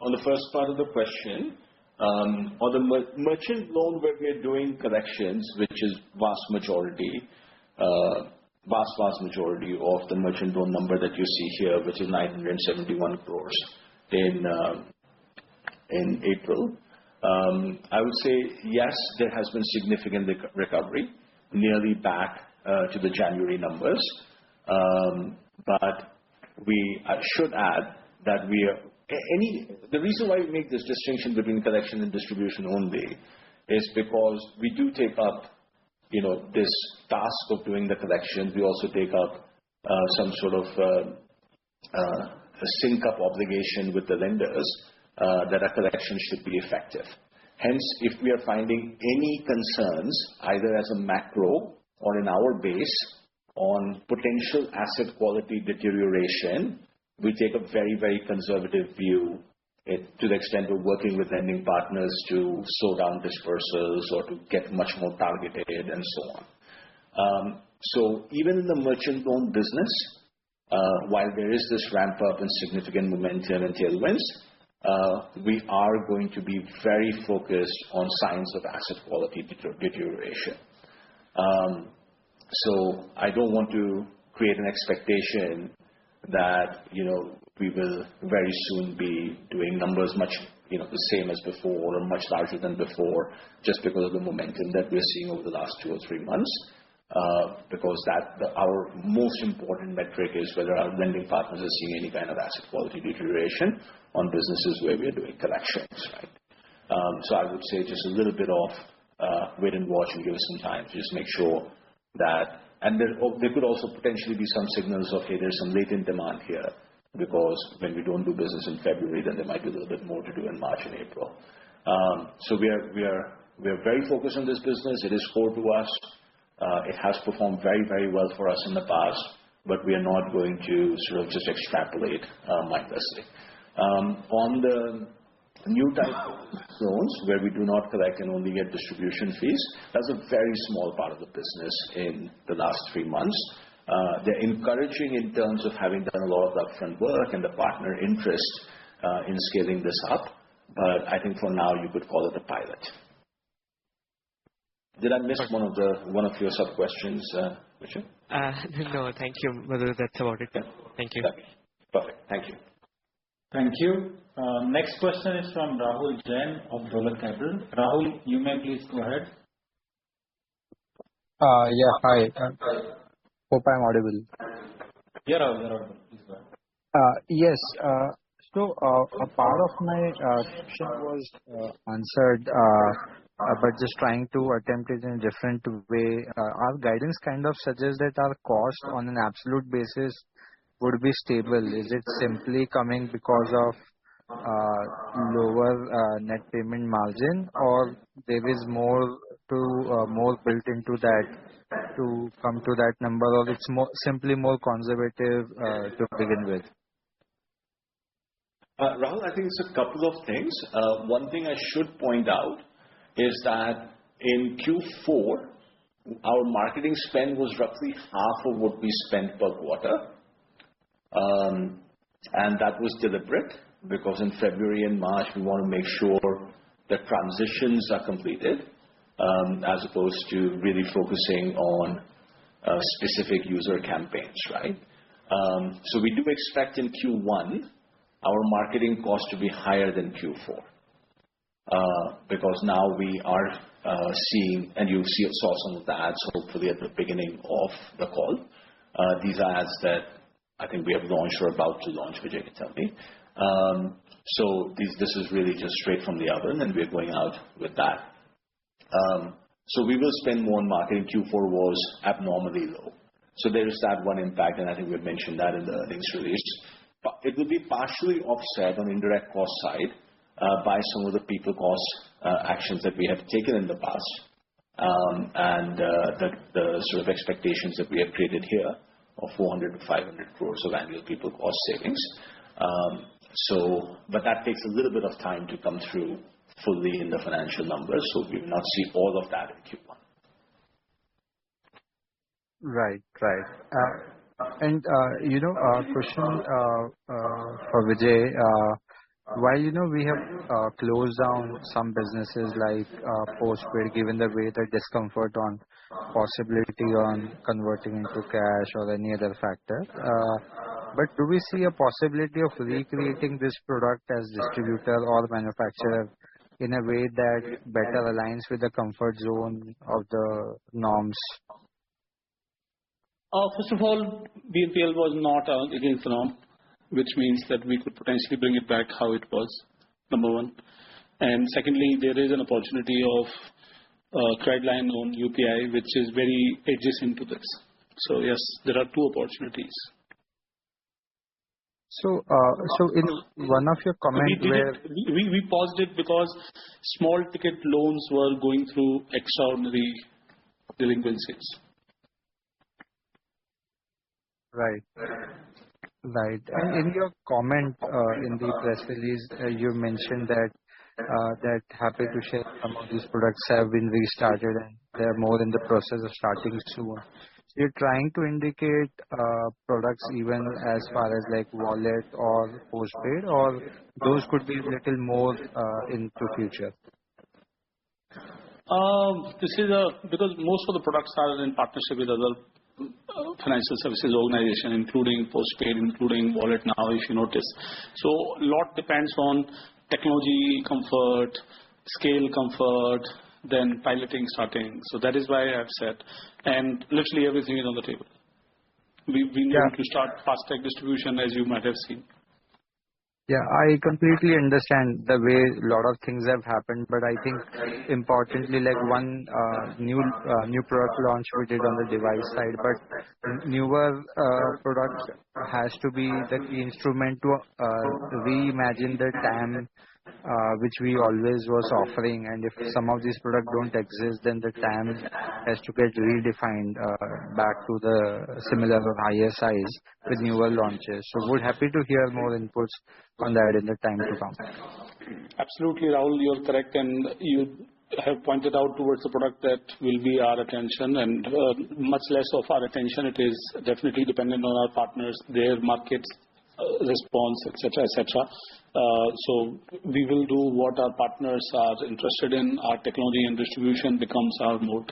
on the first part of the question, on the merchant loan where we are doing collections, which is vast majority of the merchant loan number that you see here, which is 971 crores in April. I would say yes, there has been significant recovery, nearly back to the January numbers. But I should add that the reason why we make this distinction between collection and distribution only is because we do take up, this task of doing the collection. We also take up some sort of a sync up obligation with the lenders that our collection should be effective. Hence, if we are finding any concerns, either as a macro or in our base, on potential asset quality deterioration, we take a very, very conservative view to the extent of working with lending partners to slow down dispersals or to get much more targeted and so on. So even in the merchant loan business, while there is this ramp up and significant momentum and tailwinds, we are going to be very focused on signs of asset quality deterioration. So I don't want to create an expectation that, we will very soon be doing numbers much, the same as before or much larger than before, just because of the momentum that we're seeing over the last 2 or 3 months. Because our most important metric is whether our lending partners are seeing any kind of asset quality deterioration on businesses where we are doing collections, right? So I would say just a little bit of wait and watch and give us some time to just make sure that, and there could also potentially be some signals of, hey, there's some latent demand here, because when we don't do business in February, then there might be a little bit more to do in March and April. So we are very focused on this business. It is core to us. It has performed very, very well for us in the past, but we are not going to sort of just extrapolate mindlessly. On the new type of loans where we do not collect and only get distribution fees, that's a very small part of the business in the last 3 months. They're encouraging in terms of having done a lot of the upfront work and the partner interest in scaling this up, but I think for now you could call it a pilot. Did I miss one of your sub questions, Richard? No, thank you, Madhur. That's about it. Thank you. Okay. Perfect. Thank you. Thank you. Next question is from Rahul Jain of Dolat Capital. Rahul, you may please go ahead. Yeah, hi. Hope I'm audible. Yeah, Rahul, you're audible. Please go ahead. Yes. So a part of my question was answered, but just trying to attempt it in a different way. Our guidance kind of suggests that our cost on an absolute basis would be stable. Is it simply coming because of lower net payment margin, or there is more built into that to come to that number, or it's simply more conservative to begin with? Rahul, I think it's a couple of things. One thing I should point out is that in Q4, our marketing spend was roughly half of what we spent per quarter. And that was deliberate because in February and March, we want to make sure that transitions are completed, as opposed to really focusing on specific user campaigns, right? So we do expect in Q1 our marketing cost to be higher than Q4, because now we are seeing, and you saw some of the ads hopefully at the beginning of the call. These are ads that I think we have launched or about to launch, Vijay can tell me. So this is really just straight from the oven, and we're going out with that. So we will spend more on marketing. Q4 was abnormally low. So there is that one impact, and I think we've mentioned that in the earnings release. But it will be partially offset on indirect cost side by some of the people cost actions that we have taken in the past, and the sort of expectations that we have created here of 400 to 500 crores of annual people cost savings. But that takes a little bit of time to come through fully in the financial numbers, so we will not see all of that in Q1. Right. And question for Vijay. While we have closed down some businesses like postpaid, given the way the discomfort on possibility on converting into cash or any other factor, but do we see a possibility of recreating this product as distributor or manufacturer in a way that better aligns with the comfort zone of the norms? First of all, BNPL was not against the norm, which means that we could potentially bring it back how it was, number one. And secondly, there is an opportunity of credit line on UPI, which is very adjacent to this. So yes, there are two opportunities. So in one of your comments we paused it because small ticket loans were going through extraordinary delinquencies. Right. And in your comment in the press release, you mentioned that happy to share some of these products have been restarted and they're more in the process of starting soon. So you're trying to indicate products even as far as like wallet or postpaid, or those could be a little more into future? This is because most of the products are in partnership with other financial services organization, including postpaid, including wallet now, if you notice. So a lot depends on technology comfort, scale comfort, then piloting starting. So that is why I've said, and literally everything is on the table. We need to start fast tech distribution, as you might have seen. Yeah, I completely understand the way a lot of things have happened, but I think importantly, like one new product launch we did on the device side, but newer product has to be the key instrument to reimagine the TAM which we always was offering, and if some of these products don't exist, then the TAM has to get redefined back to the similar or higher size with newer launches. So we're happy to hear more inputs on that in the time to come. Absolutely, Rahul, you're correct, and you have pointed out towards the product that will be our attention, and much less of our attention. It is definitely dependent on our partners, their markets response, etc., etc. So we will do what our partners are interested in. Our technology and distribution becomes our mode.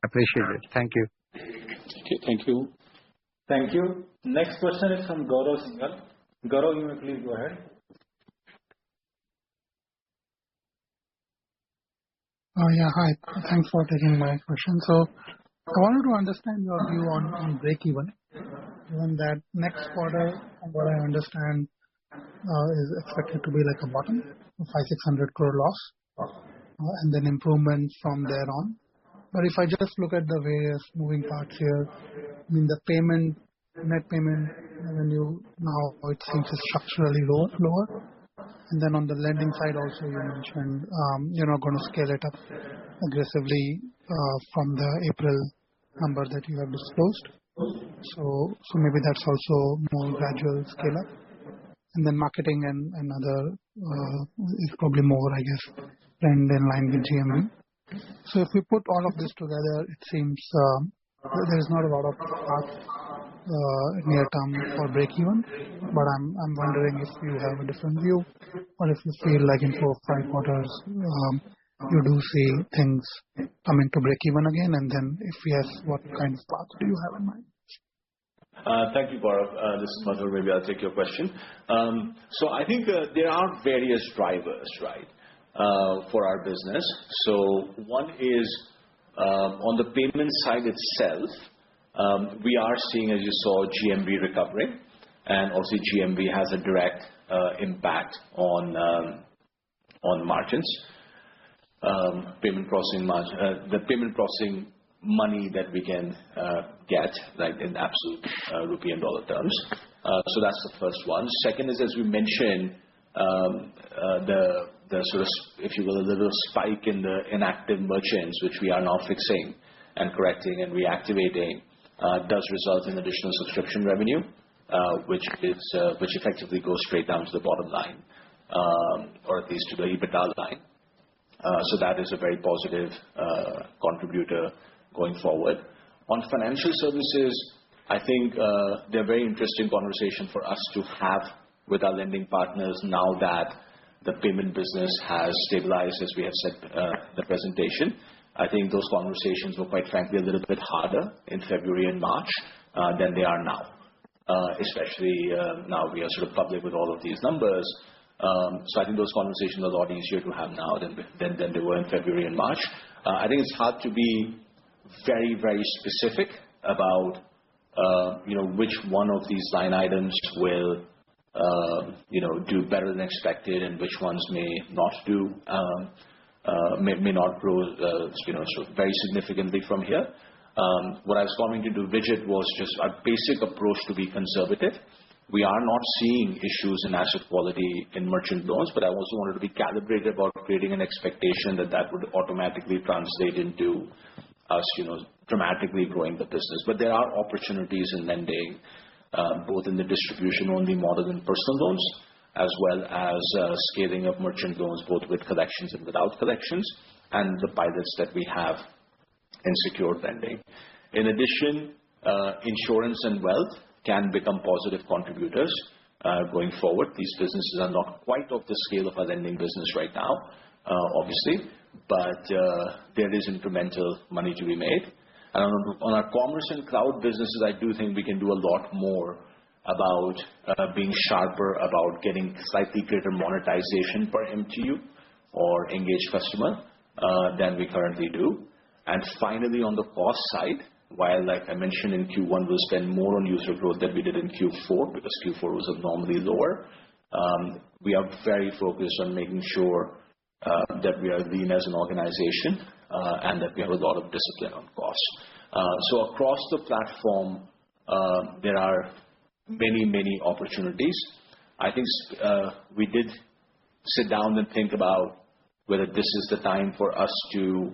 Appreciate it. Thank you. Okay, thank you. Thank you. Next question is from Gaurav Singhal. Gaurav, you may please go ahead. Yeah, hi. Thanks for taking my question. So I wanted to understand your view on break-even, given that next quarter, from what I understand, is expected to be like a bottom, a 500-600 crore loss, and then improvement from there on. But if I just look at the various moving parts here, I mean, the net payment revenue now, it seems is structurally lower. And then on the lending side also, you mentioned you're not going to scale it up aggressively from the April number that you have disclosed. So maybe that's also more gradual scale up. And then marketing and other is probably more, I guess, trend in line with GMV. So if we put all of this together, it seems there is not a lot of path near term for break even, but I'm wondering if you have a different view, or if you feel like in 4 or 5 quarters you do see things coming to break even again, and then if yes, what kind of path do you have in mind? Thank you, Gaurav. This is Madhur. Maybe I'll take your question. So I think there are various drivers, right, for our business. So one is on the payment side itself. We are seeing, as you saw, GMV recovering, and obviously GMV has a direct impact on margins. Payment processing the payment processing money that we can get, like in absolute rupee and dollar terms. So that's the first one. Second is, as we mentioned, the sort of, if you will, a little spike in the inactive merchants, which we are now fixing and correcting and reactivating, does result in additional subscription revenue, which effectively goes straight down to the bottom line, or at least to the EBITDA line. So that is a very positive contributor going forward. On financial services, I think they're a very interesting conversation for us to have with our lending partners now that the payment business has stabilized, as we have said in the presentation. I think those conversations were, quite frankly, a little bit harder in February and March than they are now, especially now we are sort of public with all of these numbers. So I think those conversations are a lot easier to have now than they were in February and March. I think it's hard to be very, very specific about which one of these line items will do better than expected, and which ones may not do may not grow sort of very significantly from here. What I was coming to do, Vijay, was just a basic approach to be conservative. We are not seeing issues in asset quality in merchant loans, but I also wanted to be calibrated about creating an expectation that would automatically translate into us, dramatically growing the business. But there are opportunities in lending, both in the distribution-only model and personal loans, as well as scaling of merchant loans, both with collections and without collections, and the pilots that we have in secured lending. In addition, insurance and wealth can become positive contributors going forward. These businesses are not quite of the scale of our lending business right now, obviously, but there is incremental money to be made. And on our commerce and cloud businesses, I do think we can do a lot more about being sharper about getting slightly greater monetization per MTU or engaged customer than we currently do. And finally, on the cost side, while, like I mentioned, in Q1 we'll spend more on user growth than we did in Q4, because Q4 was abnormally lower, we are very focused on making sure that we are lean as an organization and that we have a lot of discipline on costs. So across the platform, there are many, many opportunities. I think we did sit down and think about whether this is the time for us to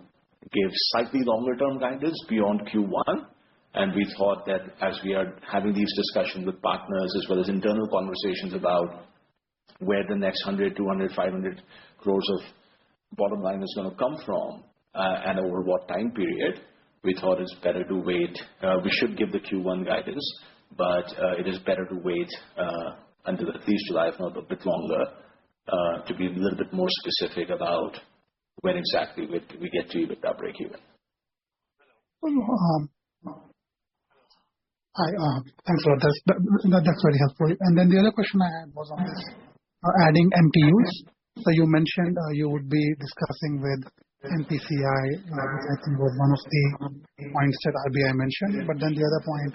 give slightly longer term guidance beyond Q1. And we thought that as we are having these discussions with partners as well as internal conversations about where the next 100, 200, 500 crores of bottom line is going to come from and over what time period, we thought it's better to wait. We should give the Q1 guidance, but it is better to wait until at least July, if not a bit longer, to be a little bit more specific about when exactly we get to EBITDA breakeven. Thanks a lot. That's very helpful. And then the other question I had was on this adding MTUs. So you mentioned you would be discussing with NPCI, which I think was one of the points that RBI mentioned. But then the other point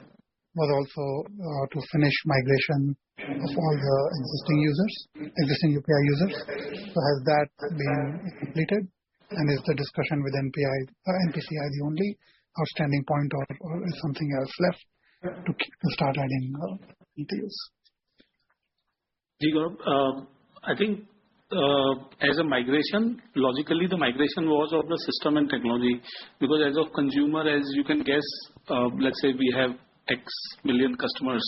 was also to finish migration of all the existing UPI users. So has that been completed? And is the discussion with NPCI the only outstanding point, or is something else left to start adding MTUs? I think as a migration, logically the migration was of the system and technology, because as of consumer, as you can guess, let's say we have X million customers,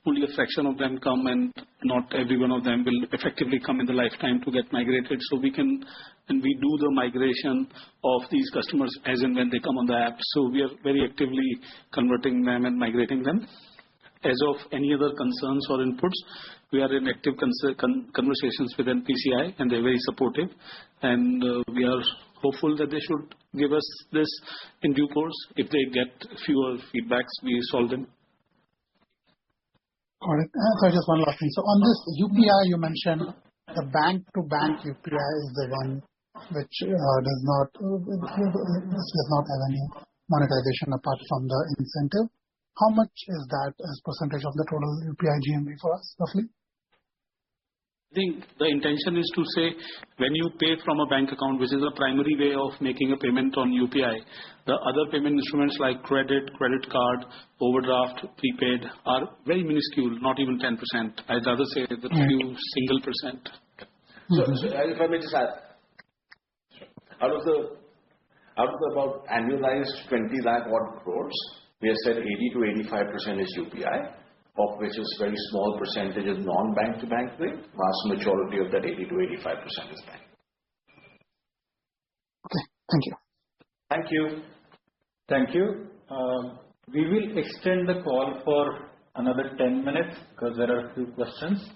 only a fraction of them come, and not every one of them will effectively come in the lifetime to get migrated. So we can, and we do the migration of these customers as and when they come on the app. So we are very actively converting them and migrating them. As of any other concerns or inputs, we are in active conversations with NPCI, and they're very supportive. And we are hopeful that they should give us this in due course. If they get fewer feedbacks, we solve them. All right. So just one last thing. So on this UPI, you mentioned the bank-to-bank UPI is the one which does not have any monetization apart from the incentive. How much is that as percentage of the total UPI GMV for us, roughly? I think the intention is to say when you pay from a bank account, which is the primary way of making a payment on UPI, the other payment instruments like credit card, overdraft, prepaid are very minuscule, not even 10%. I'd rather say that few single percent. So if I may just add, out of the about annualized 20 lakh odd crores, we have said 80 to 85% is UPI, of which is very small percentage is non-bank to bank rate. Vast majority of that 80 to 85% is bank. Okay, thank you. Thank you. Thank you. We will extend the call for another 10 minutes because there are a few questions.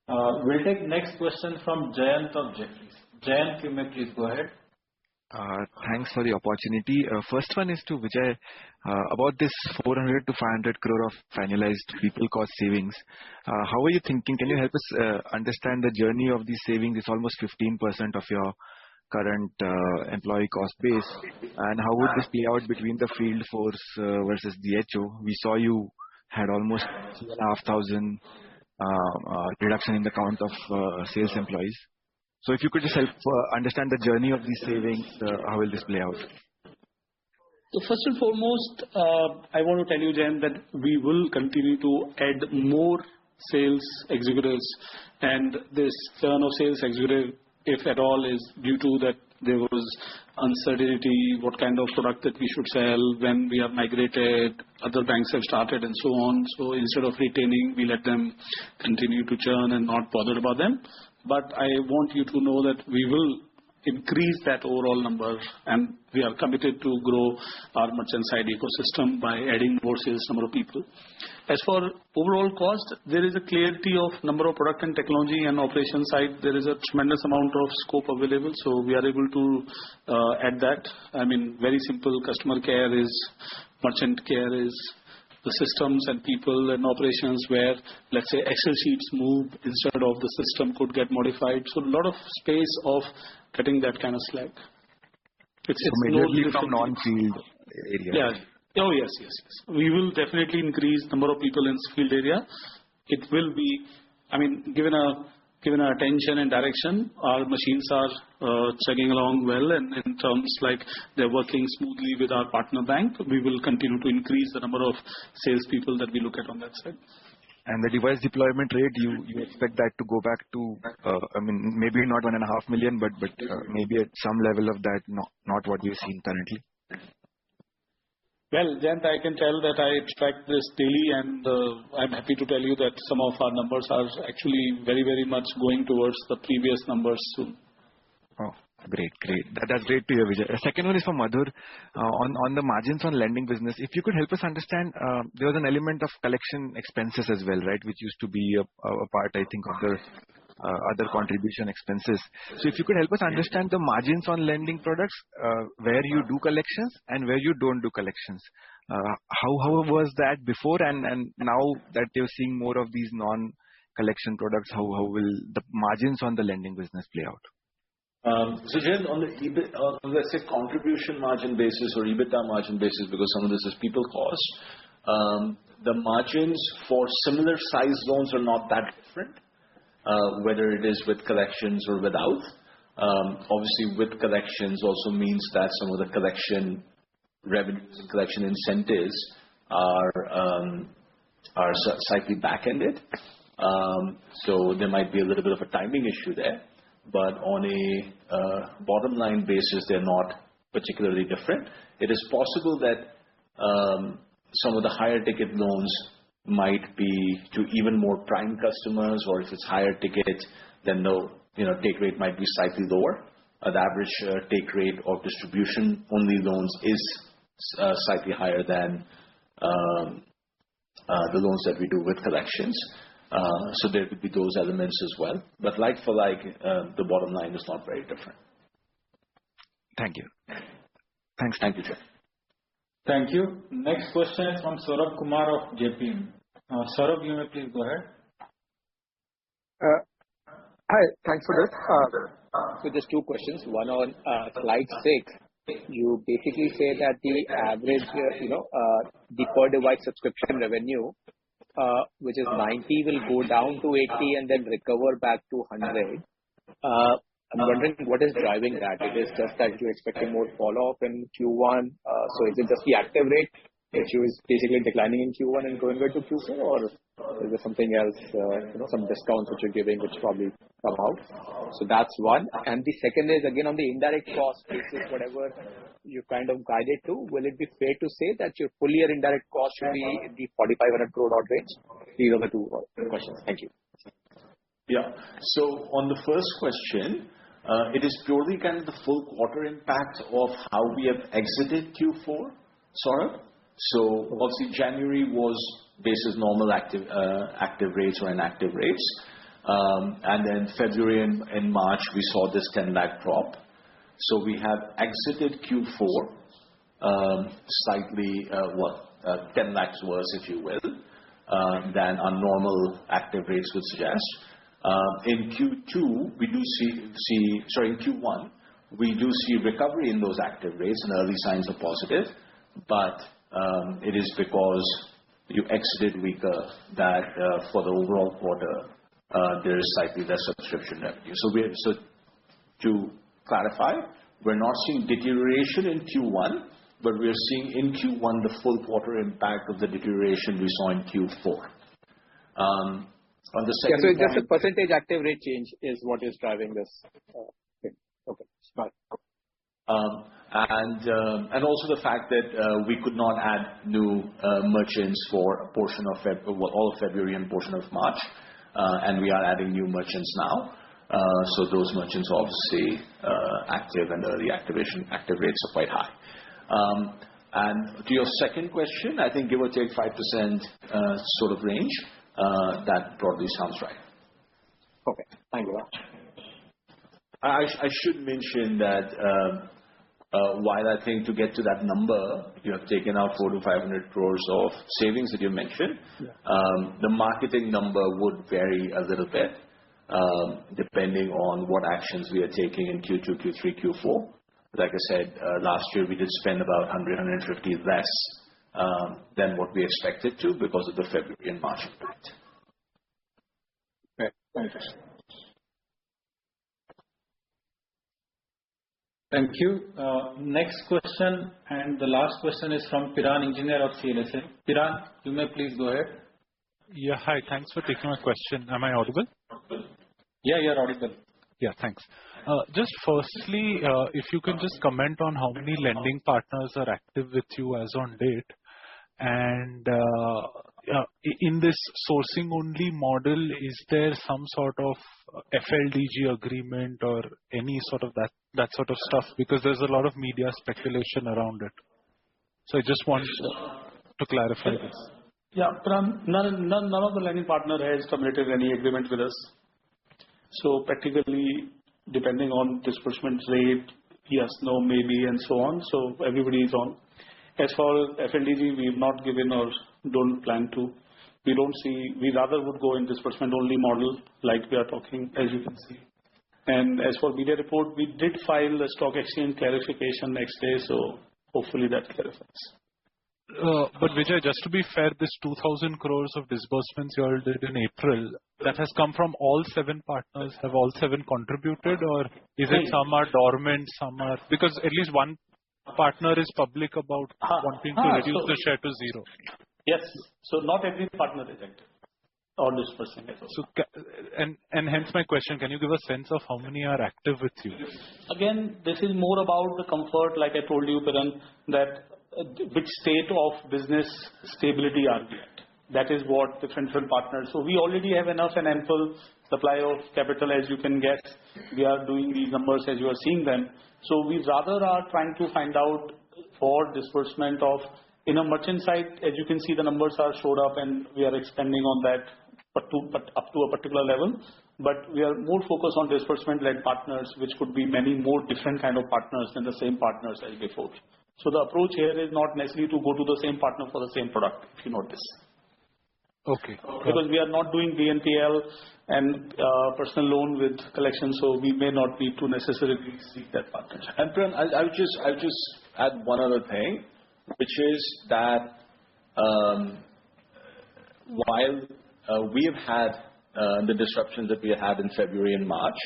We'll take next question from Jayant of Jefferies. Jayant, you may please go ahead. Thanks for the opportunity. First one is to Vijay about this 400 to 500 crore of annualized people cost savings. How are you thinking? Can you help us understand the journey of these savings? It's almost 15% of your current employee cost base. And how would this play out between the field force versus the HO? We saw you had almost 2,500 reduction in the count of sales employees. So if you could just help understand the journey of these savings, how will this play out? So first and foremost, I want to tell you, Jen, that we will continue to add more sales executives, and this turn of sales executive, if at all, is due to that there was uncertainty, what kind of product that we should sell when we are migrated, other banks have started and so on. So instead of retaining, we let them continue to churn and not bother about them. But I want you to know that we will increase that overall number, and we are committed to grow our merchant side ecosystem by adding more sales number of people. As for overall cost, there is a clarity of number of product and technology and operation side. There is a tremendous amount of scope available, so we are able to add that. I mean, very simple customer care is, merchant care is, the systems and people and operations where, let's say, Excel sheets move instead of the system could get modified. So a lot of space of cutting that kind of slack. It's majorly from non-field area. Yeah. Oh, yes. We will definitely increase number of people in field area. It will be, I mean, given our attention and direction, our machines are chugging along well, and in terms like they're working smoothly with our partner bank, we will continue to increase the number of salespeople that we look at on that side. And the device deployment rate, you expect that to go back to, maybe not 1.5 million, but maybe at some level of that, not what we're seeing currently? Well, Jayant, I can tell that I track this daily, and I'm happy to tell you that some of our numbers are actually very, very much going towards the previous numbers soon. Oh, great. That's great to hear, Vijay. The second one is for Madhur. On the margins on lending business, if you could help us understand, there was an element of collection expenses as well, right? Which used to be a part, I think, of the other contribution expenses. So if you could help us understand the margins on lending products, where you do collections and where you don't do collections. How was that before, and now that you're seeing more of these non-collection products, how will the margins on the lending business play out? So Jayant, on the EBIT, let's say contribution margin basis or EBITDA margin basis, because some of this is people cost, the margins for similar size loans are not that different, whether it is with collections or without. Obviously, with collections also means that some of the collection revenues and collection incentives are slightly back-ended. So there might be a little bit of a timing issue there. But on a bottom line basis, they're not particularly different. It is possible that some of the higher ticket loans might be to even more prime customers, or if it's higher ticket, then the take rate might be slightly lower. The average take rate of distribution only loans is slightly higher than the loans that we do with collections. So there could be those elements as well. But like for like, the bottom line is not very different. Thank you. Thanks. Thank you, Jay. Thank you. Next question is from Saurabh Kumar of JPM. Saurabh, you may please go ahead. Hi, thanks for this. So just two questions. One on slide 6. You basically say that the average, the per device subscription revenue, which is 90, will go down to 80 and then recover back to 100. I'm wondering what is driving that. It is just that you're expecting more fall-off in Q1. So is it just the active rate, which is basically declining in Q1 and going back to Q4, or is there something else, some discounts which you're giving which probably come out? So that's one. And the second is, again, on the indirect cost basis, whatever you kind of guided to, will it be fair to say that your full year indirect cost should be in the 4,500 crore odd range? These are the two questions. Thank you. Yeah. So on the first question, it is purely kind of the full quarter impact of how we have exited Q4, Saurabh. So obviously January was basis normal active rates or inactive rates. And then February and March, we saw this 10 lakh drop. So we have exited Q4 slightly, 10 lakhs worse, if you will, than our normal active rates would suggest. In Q2, we do in Q1, we do see recovery in those active rates and early signs are positive, but it is because you exited weaker that for the overall quarter, there is slightly less subscription revenue. So to clarify, we're not seeing deterioration in Q1, but we're seeing in Q1 the full quarter impact of the deterioration we saw in Q4. On the second so it's just a percentage active rate change is what is driving this thing. Okay, smart. And also the fact that we could not add new merchants for a portion of all of February and portion of March, and we are adding new merchants now. So those merchants are obviously active, and the active rates are quite high. And to your second question, I think give or take 5% sort of range. That probably sounds right. Okay, thank you. I should mention that while I think to get to that number, you have taken out 400 to 500 crores of savings that you mentioned. The marketing number would vary a little bit depending on what actions we are taking in Q2, Q3, Q4. Like I said, last year we did spend about 100, 150 less than what we expected to because of the February and March impact. Okay, thank you. Thank you. Next question and the last question is from Piran, engineer of CLSA. Piran, you may please go ahead. Yeah, hi. Thanks for taking my question. Am I audible? Yeah, you're audible. Yeah, thanks. Just firstly, if you can just comment on how many lending partners are active with you as on date. And in this sourcing only model, is there some sort of FLDG agreement or any sort of that sort of stuff? Because there's a lot of media speculation around it. So I just want to clarify this. Yeah, none of the lending partner has committed any agreement with us. So practically, depending on disbursement rate, yes, no, maybe, and so on. So everybody is on. As for FLDG, we have not given or don't plan to. We rather would go in disbursement only model like we are talking, as you can see. And as for media report, we did file the stock exchange clarification next day, so hopefully that clarifies. But Vijay, just to be fair, this 2,000 crores of disbursements you all did in April, that has come from all 7 partners. Have all 7 contributed, or is it some are dormant, some are... Because at least one partner is public about wanting to reduce the share to 0. Yes. So not every partner is active or dispersing as well. So, and hence my question, can you give a sense of how many are active with you? Again, this is more about the comfort, like I told you, Piran, that which state of business stability are we at. That is what different partners. So we already have enough and ample supply of capital, as you can guess. We are doing these numbers as you are seeing them. So we rather are trying to find out for disbursement of, in a merchant side, as you can see, the numbers are showed up and we are expanding on that but up to a particular level. But we are more focused on disbursement-led partners, which could be many more different kind of partners than the same partners as before. So the approach here is not necessarily to go to the same partner for the same product, if you notice. Okay. Because we are not doing BNPL and personal loan with collection, so we may not need to necessarily seek that partnership. And Piran, I'll just add one other thing, which is that while we have had the disruptions that we had in February and March,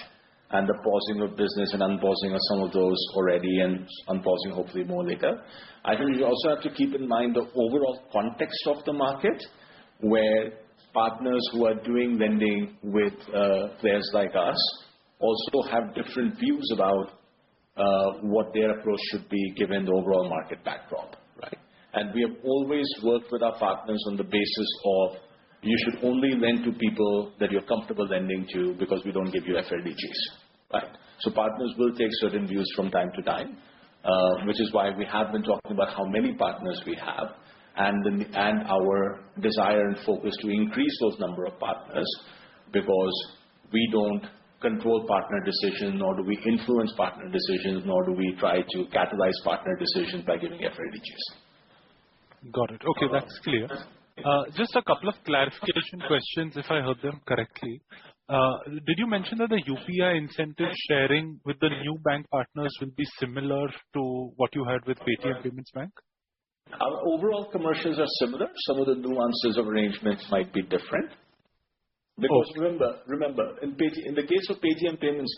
and the pausing of business and unpausing of some of those already and unpausing hopefully more later, I think we also have to keep in mind the overall context of the market, where partners who are doing lending with players like us also have different views about what their approach should be given the overall market backdrop, right? And we have always worked with our partners on the basis of you should only lend to people that you're comfortable lending to because we don't give you FLDGs, right? So partners will take certain views from time to time, which is why we have been talking about how many partners we have and our desire and focus to increase those number of partners, because we don't control partner decisions, nor do we influence partner decisions, nor do we try to catalyze partner decisions by giving FLDGs. Got it. Okay, that's clear. Just a couple of clarification questions, if I heard them correctly. Did you mention that the UPI incentive sharing with the new bank partners will be similar to what you had with Paytm Payments Bank? Our overall commercials are similar. Some of the nuances of arrangements might be different. Because remember, in the case of Paytm Payments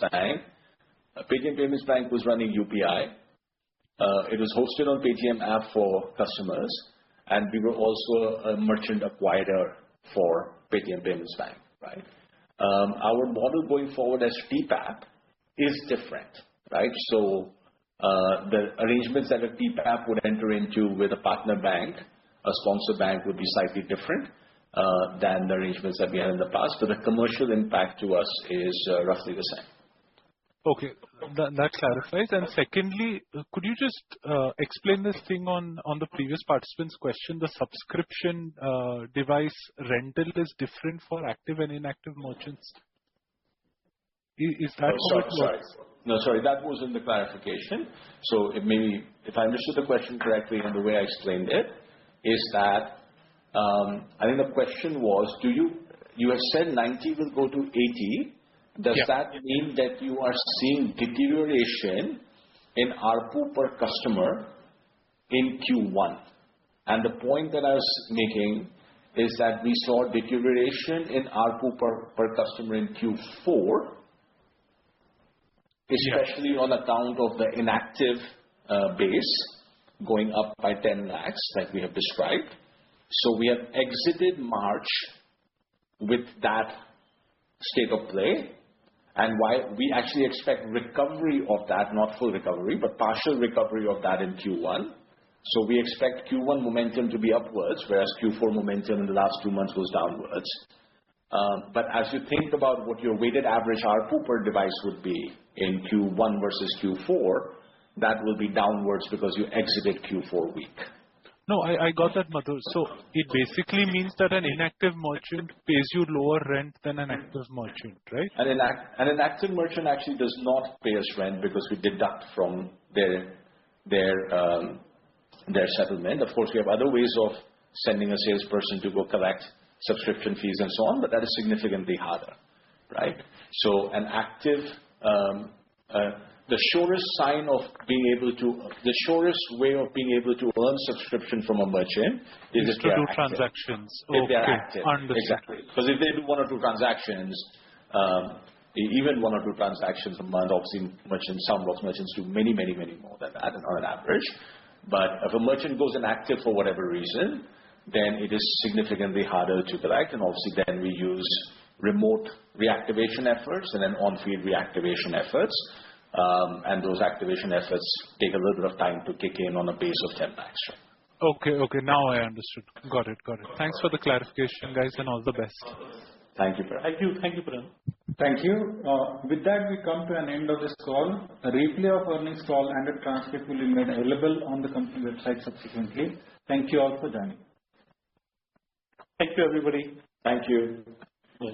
Bank was running UPI. It was hosted on Paytm app for customers, and we were also a merchant acquirer for Paytm Payments Bank, right? Our model going forward as TPAP is different, right? So the arrangements that a TPAP would enter into with a partner bank, a sponsor bank, would be slightly different than the arrangements that we had in the past. But the commercial impact to us is roughly the same. Okay, that clarifies. And secondly, could you just explain this thing on the previous participant's question? The subscription device rental is different for active and inactive merchants. Is that sorry, that was in the clarification. So if I understood the question correctly and the way I explained it, is that I think the question was, you have said 90 will go to 80. Does that mean that you are seeing deterioration in ARPU per customer in Q1? And the point that I was making is that we saw deterioration in ARPU per customer in Q4, especially on account of the inactive base going up by 10 lakhs, like we have described. So we have exited March with that state of play, and why we actually expect recovery of that, not full recovery, but partial recovery of that in Q1. So we expect Q1 momentum to be upwards, whereas Q4 momentum in the last 2 months was downwards. But as you think about what your weighted average ARPU per device would be in Q1 versus Q4, that will be downwards because you exited Q4 weak. No, I got that, Madhur. So it basically means that an inactive merchant pays you lower rent than an active merchant, right? And an active merchant actually does not pay us rent because we deduct from their settlement. Of course, we have other ways of sending a salesperson to go collect subscription fees and so on, but that is significantly harder, right? So an active, the surest way of being able to earn subscription from a merchant is if they are active. Transactions. If they are active. Understood. Exactly. Because if they do 1 or 2 transactions, even 1 or 2 transactions a month, obviously some merchants do many more than that on an average. But if a merchant goes inactive for whatever reason, then it is significantly harder to collect, and obviously then we use remote reactivation efforts and then on-field reactivation efforts. And those activation efforts take a little bit of time to kick in on a base of 10 lakhs. Okay. Now I understood. Got it. Thanks for the clarification, guys, and all the best. Thank you, Pranav. Thank you, Pranav. Thank you. With that, we come to an end of this call. A replay of earnings call and a transcript will be made available on the company website subsequently. Thank you all for joining. Thank you, everybody. Thank you. Yeah.